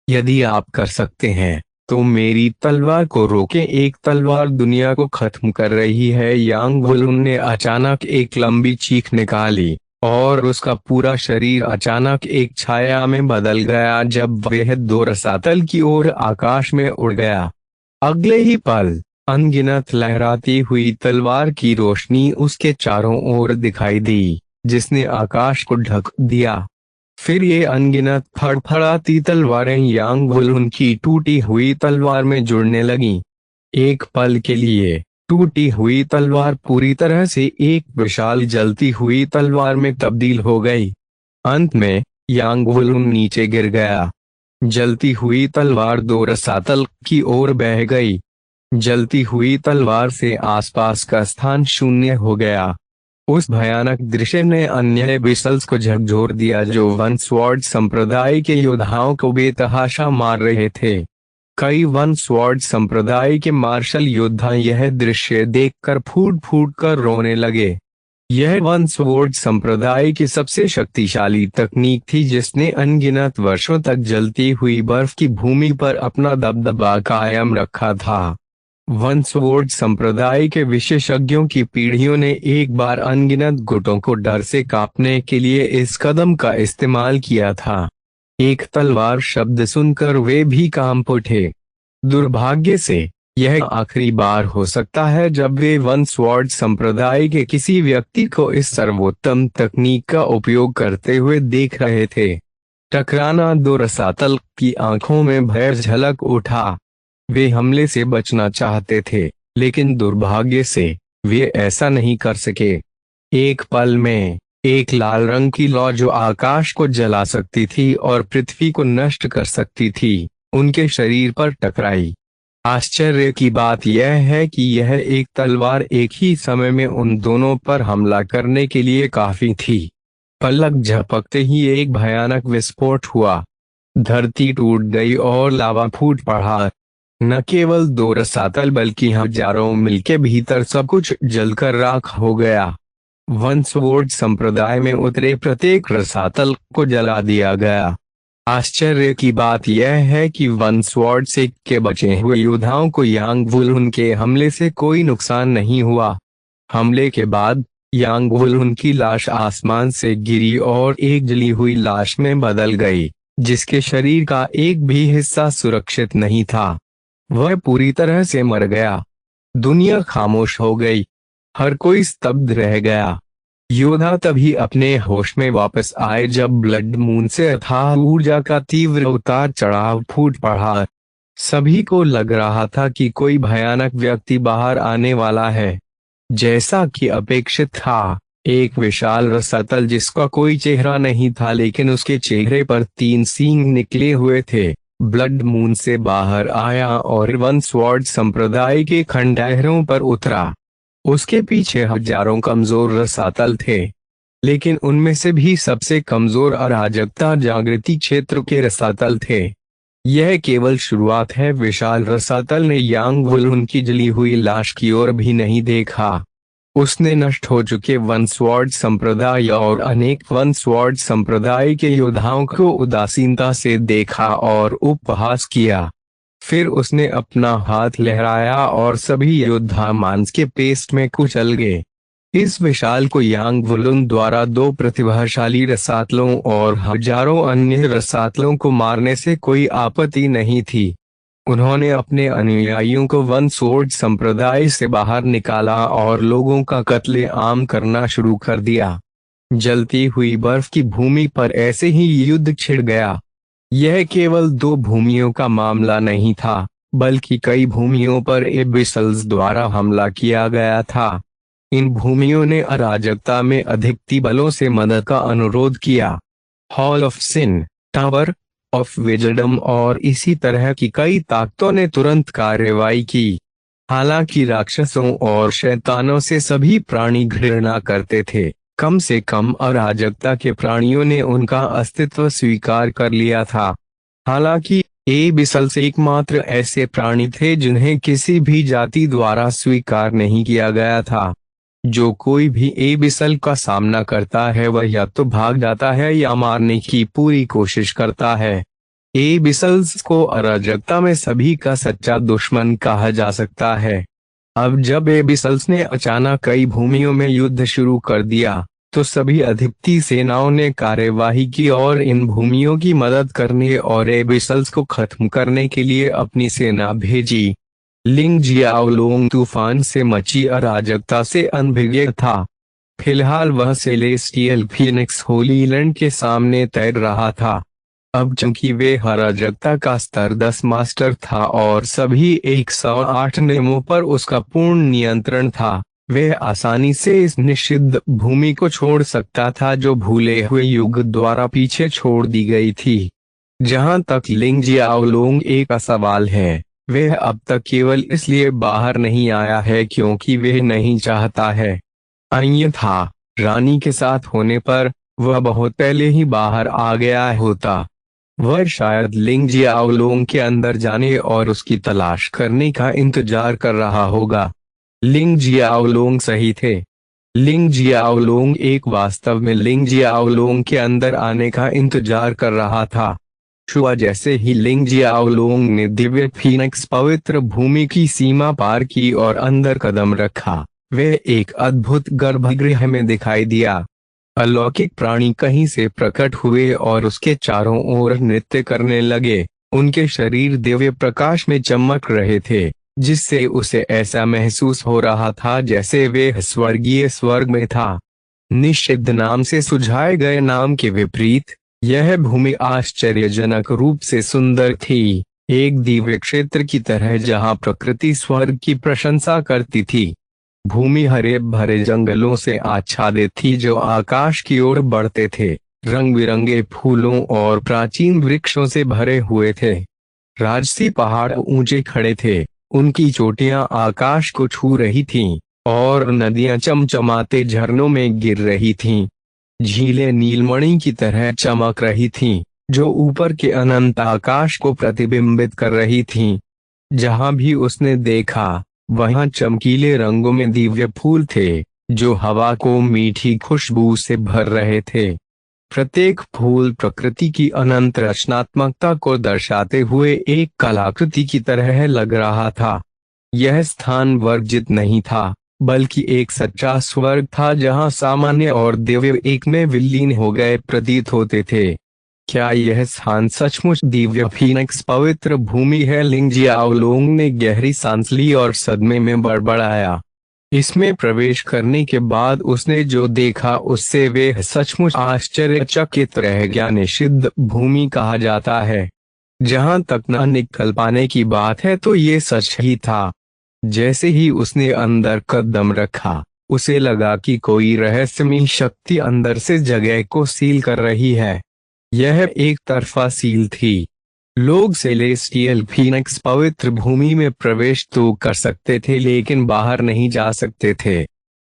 यदि आप कर सकते हैं तो मेरी तलवार को रोकें। एक तलवार दुनिया को खत्म कर रही है। यांगवू ने अचानक एक लंबी चीख निकाली और उसका पूरा शरीर अचानक एक छाया में बदल गया जब वह दो रसातल की ओर आकाश में उड़ गया। अगले ही पल अनगिनत लहराती हुई तलवार की रोशनी उसके चारों ओर दिखाई दी, जिसने आकाश को ढक दिया। फिर ये अनगिनत फड़फड़ाती तलवारें यांगवू की टूटी हुई तलवार में जुड़ने लगीं। एक पल के लिए टूटी हुई तलवार पूरी तरह से एक विशाल जलती हुई तलवार में तब्दील हो गई। अंत में यांग वुलुन नीचे गिर गया। जलती हुई तलवार दो रसातल की ओर बह गई। जलती हुई तलवार से आसपास का स्थान शून्य हो गया। उस भयानक दृश्य ने अन्य बिसल्स को झकझोर दिया जो वन स्वॉर्ड संप्रदाय के योद्धाओं को बेतहाशा मार रहे थे। कई वन स्वॉर्ड संप्रदाय के मार्शल योद्धा यह दृश्य देखकर फूट फूट कर रोने लगे। यह वन स्वॉर्ड संप्रदाय की सबसे शक्तिशाली तकनीक थी जिसने अनगिनत वर्षों तक जलती हुई बर्फ की भूमि पर अपना दबदबा कायम रखा था। वन स्वॉर्ड संप्रदाय के विशेषज्ञों की पीढ़ियों ने एक बार अनगिनत गुटों को डर से कांपने के लिए इस कदम का इस्तेमाल किया था। एक तलवार शब्द सुनकर वे भी कांप उठे। दुर्भाग्य से यह आखिरी बार हो सकता है जब वे वन स्वॉर्ड संप्रदाय के किसी व्यक्ति को इस सर्वोत्तम तकनीक का उपयोग करते हुए देख रहे थे। टकराना दो रसातल की आंखों में भय झलक उठा। वे हमले से बचना चाहते थे, लेकिन दुर्भाग्य से वे ऐसा नहीं कर सके। एक पल में एक लाल रंग की लौ जो आकाश को जला सकती थी और पृथ्वी को नष्ट कर सकती थी, उनके शरीर पर टकराई। आश्चर्य की बात यह है कि यह एक तलवार एक ही समय में उन दोनों पर हमला करने के लिए काफी थी। पलक झपकते ही एक भयानक विस्फोट हुआ। धरती टूट गई और लावा फूट पड़ा। न केवल दो रसातल बल्कि हजारों मील के भीतर सब कुछ जलकर राख हो गया। वन स्वॉर्ड संप्रदाय में उतरे प्रत्येक रसातल को जला दिया गया। आश्चर्य की बात यह है कि वन स्वॉर्ड से के बचे हुए योद्धाओं को यांग वुलुन के हमले से कोई नुकसान नहीं हुआ। हमले के बाद यांग वुलुन की लाश आसमान से गिरी और एक जली हुई लाश में बदल गई, जिसके शरीर का एक भी हिस्सा सुरक्षित नहीं था। वह पूरी तरह से मर गया। दुनिया खामोश हो गई। हर कोई स्तब्ध रह गया। योद्धा तभी अपने होश में वापस आए जब ब्लड मून से अथाह ऊर्जा का तीव्र उतार चढ़ाव फूट पड़ा। सभी को लग रहा था कि कोई भयानक व्यक्ति बाहर आने वाला है। जैसा कि अपेक्षित था, एक विशाल रसातल जिसका कोई चेहरा नहीं था लेकिन उसके चेहरे पर 3 सींग निकले हुए थे, ब्लड मून से बाहर आया और वन स्वॉर्ड संप्रदाय के खंडहरों पर उतरा। उसके पीछे हजारों कमजोर रसातल थे, लेकिन उनमें से भी सबसे कमजोर अराजकता जागृति क्षेत्र के रसातल थे। यह केवल शुरुआत है। विशाल रसातल ने यांग वुलुन की जली हुई लाश की ओर भी नहीं देखा। उसने नष्ट हो चुके वन स्वॉर्ड संप्रदाय और अनेक वन स्वॉर्ड संप्रदाय के योद्धाओं को उदासीनता से देखा और उपहास किया। फिर उसने अपना हाथ लहराया और सभी योद्धा मांस के पेस्ट में कुचल गए। इस विशाल को यांग वुलुन द्वारा 2 प्रतिभाशाली रसातलों और हजारों अन्य रसातलों को मारने से कोई आपत्ति नहीं थी। उन्होंने अपने अनुयायियों को वन स्वॉर्ड संप्रदाय से बाहर निकाला और लोगों का कत्लेआम करना शुरू कर दिया। जलती हुई बर्फ की भूमि पर ऐसे ही युद्ध छिड़ गया। यह केवल 2 भूमियों का मामला नहीं था, बल्कि कई भूमियों पर एबिसल्स द्वारा हमला किया गया था। इन भूमियों ने अराजकता में अधिपति बलों से मदद का अनुरोध किया। Hall of sin, tower of wisdom और इसी तरह की कई ताकतों ने तुरंत कार्रवाई की। हालांकि राक्षसों और शैतानों से सभी प्राणी घृणा करते थे, कम से कम अराजकता के प्राणियों ने उनका अस्तित्व स्वीकार कर लिया था। हालांकि एबिसल्स एकमात्र ऐसे प्राणी थे जिन्हें किसी भी जाति द्वारा स्वीकार नहीं किया गया था। जो कोई भी एबिसल का सामना करता है वह या तो भाग जाता है या मारने की पूरी कोशिश करता है। एबिसल्स को अराजकता में सभी का सच्चा दुश्मन कहा जा सकता है। अब जब एबिसल्स ने अचानक कई भूमियों में युद्ध शुरू कर दिया, तो सभी अधिपति सेनाओं ने कार्यवाही की और इन भूमियों की मदद करने और एबिसल्स को खत्म करने के लिए अपनी सेना भेजी। लिंग जियाओलोंग तूफान से मची अराजकता से अनभिज्ञ था। फिलहाल वह सेलेस्टियल फीनिक्स होली लैंड के सामने तैर रहा था। अब चूंकि वे अराजकता का स्तर 10 मास्टर था और सभी 108 नियमों पर उसका पूर्ण नियंत्रण था, वह आसानी से इस निषिद्ध भूमि को छोड़ सकता था जो भूले हुए युग द्वारा पीछे छोड़ दी गई थी। जहां तक लिंग जियाओलोंग का सवाल है, वह अब तक केवल इसलिए बाहर नहीं आया है क्योंकि वह नहीं चाहता है। अन्यथा रानी के साथ होने पर वह बहुत पहले ही बाहर आ गया होता। वह शायद लिंग जियाओलोंग के अंदर जाने और उसकी तलाश करने का इंतजार कर रहा होगा। लिंग जियाओलोंग सही थे। लिंग जियाओलोंग वास्तव में लिंग जियाओलोंग के अंदर आने का इंतजार कर रहा था। शुआ जैसे ही लिंग जियाओलोंग ने दिव्य फीनिक्स पवित्र भूमि की सीमा पार की और अंदर कदम रखा, वह एक अद्भुत गर्भगृह में दिखाई दिया। अलौकिक प्राणी कहीं से प्रकट हुए और उसके चारों ओर नृत्य करने लगे। उनके शरीर दिव्य प्रकाश में चमक रहे थे, जिससे उसे ऐसा महसूस हो रहा था जैसे वे स्वर्गीय स्वर्ग में था। निषिद्ध नाम से सुझाए गए नाम के विपरीत यह भूमि आश्चर्यजनक रूप से सुंदर थी, एक दिव्य क्षेत्र की तरह जहां प्रकृति स्वर्ग की प्रशंसा करती थी। भूमि हरे भरे जंगलों से आच्छादित थी जो आकाश की ओर बढ़ते थे, रंग बिरंगे फूलों और प्राचीन वृक्षों से भरे हुए थे। राजसी पहाड़ ऊंचे खड़े थे, उनकी चोटियां आकाश को छू रही थीं, और नदियां चमचमाते झरनों में गिर रही थीं। झीलें नीलमणि की तरह चमक रही थीं, जो ऊपर के अनंत आकाश को प्रतिबिंबित कर रही थीं। जहां भी उसने देखा, वहां चमकीले रंगों में दिव्य फूल थे, जो हवा को मीठी खुशबू से भर रहे थे। प्रत्येक फूल प्रकृति की अनंत रचनात्मकता को दर्शाते हुए एक कलाकृति की तरह लग रहा था। यह स्थान वर्जित नहीं था, बल्कि एक सच्चा स्वर्ग था जहां सामान्य और दिव्य एक में विलीन हो गए प्रतीत होते थे। क्या यह स्थान सचमुच दिव्य फीनिक्स पवित्र भूमि है? लिंग जियाओलोंग ने गहरी सांस ली और सदमे में बड़बड़ाया। इसमें प्रवेश करने के बाद उसने जो देखा उससे वे सचमुच आश्चर्यचकित रह गया। निषिद्ध भूमि कहा जाता है। जहां तक न निकल पाने की बात है तो ये सच ही था। जैसे ही उसने अंदर कदम रखा, उसे लगा कि कोई रहस्यमयी शक्ति अंदर से जगह को सील कर रही है। यह एक तरफा सील थी। लोग सेलेस्टियल फीनिक्स पवित्र भूमि में प्रवेश तो कर सकते थे लेकिन बाहर नहीं जा सकते थे।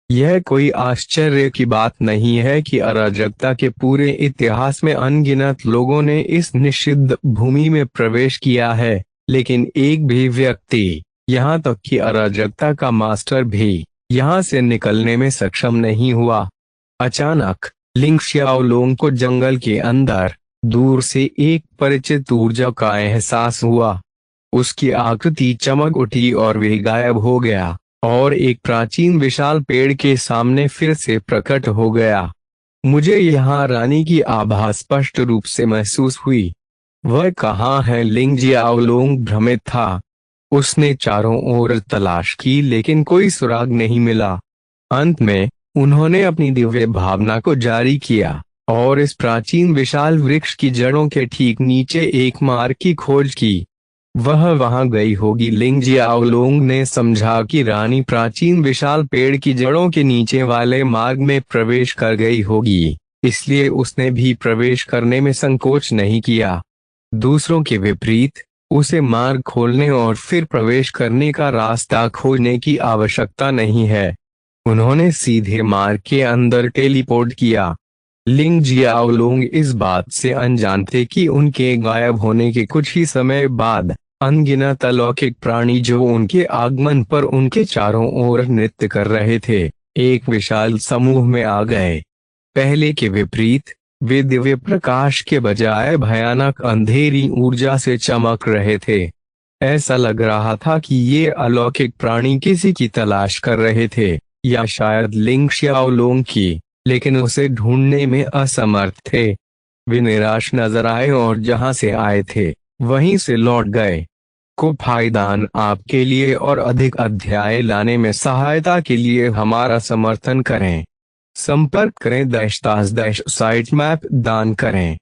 यह कोई आश्चर्य की बात नहीं है कि अराजकता के पूरे इतिहास में अनगिनत लोगों ने इस निषिद्ध भूमि में प्रवेश किया है, लेकिन एक भी व्यक्ति, यहाँ तक कि अराजकता का मास्टर भी, यहाँ से निकलने में सक्षम नहीं हुआ। अचानक लिंग जियाओलोंग को जंगल के अंदर दूर से एक परिचित ऊर्जा का एहसास हुआ। उसकी आकृति चमक उठी और वह गायब हो गया और एक प्राचीन विशाल पेड़ के सामने फिर से प्रकट हो गया। मुझे यहाँ रानी की आभा स्पष्ट रूप से महसूस हुई। वह कहाँ है? लिंग जियाओलोंग भ्रमित था। उसने चारों ओर तलाश की लेकिन कोई सुराग नहीं मिला। अंत में उन्होंने अपनी दिव्य भावना को जारी किया और इस प्राचीन विशाल वृक्ष की जड़ों के ठीक नीचे एक मार्ग की खोज की। वह वहां गई होगी। लिंग जियाओलोंग ने समझा कि रानी प्राचीन विशाल पेड़ की जड़ों के नीचे वाले मार्ग में प्रवेश कर गई होगी, इसलिए उसने भी प्रवेश करने में संकोच नहीं किया। दूसरों के विपरीत उसे मार्ग खोलने और फिर प्रवेश करने का रास्ता खोजने की आवश्यकता नहीं है। उन्होंने सीधे मार्ग के अंदर टेलीपोर्ट किया। लिंग जियाओलोंग इस बात से अनजान थे कि उनके गायब होने के कुछ ही समय बाद अनगिनत अलौकिक प्राणी जो उनके आगमन पर उनके चारों ओर नृत्य कर रहे थे, एक विशाल समूह में आ गए। पहले के विपरीत वे दिव्य प्रकाश के बजाय भयानक अंधेरी ऊर्जा से चमक रहे थे। ऐसा लग रहा था कि ये अलौकिक प्राणी किसी की तलाश कर रहे थे, या शायद लिंग जियाओलोंग की, लेकिन उसे ढूंढने में असमर्थ थे। वे निराश नजर आए और जहां से आए थे वहीं से लौट गए। को फायदान आपके लिए और अधिक अध्याय लाने में सहायता के लिए हमारा समर्थन करें। संपर्क करें / साइट मैप दान करें।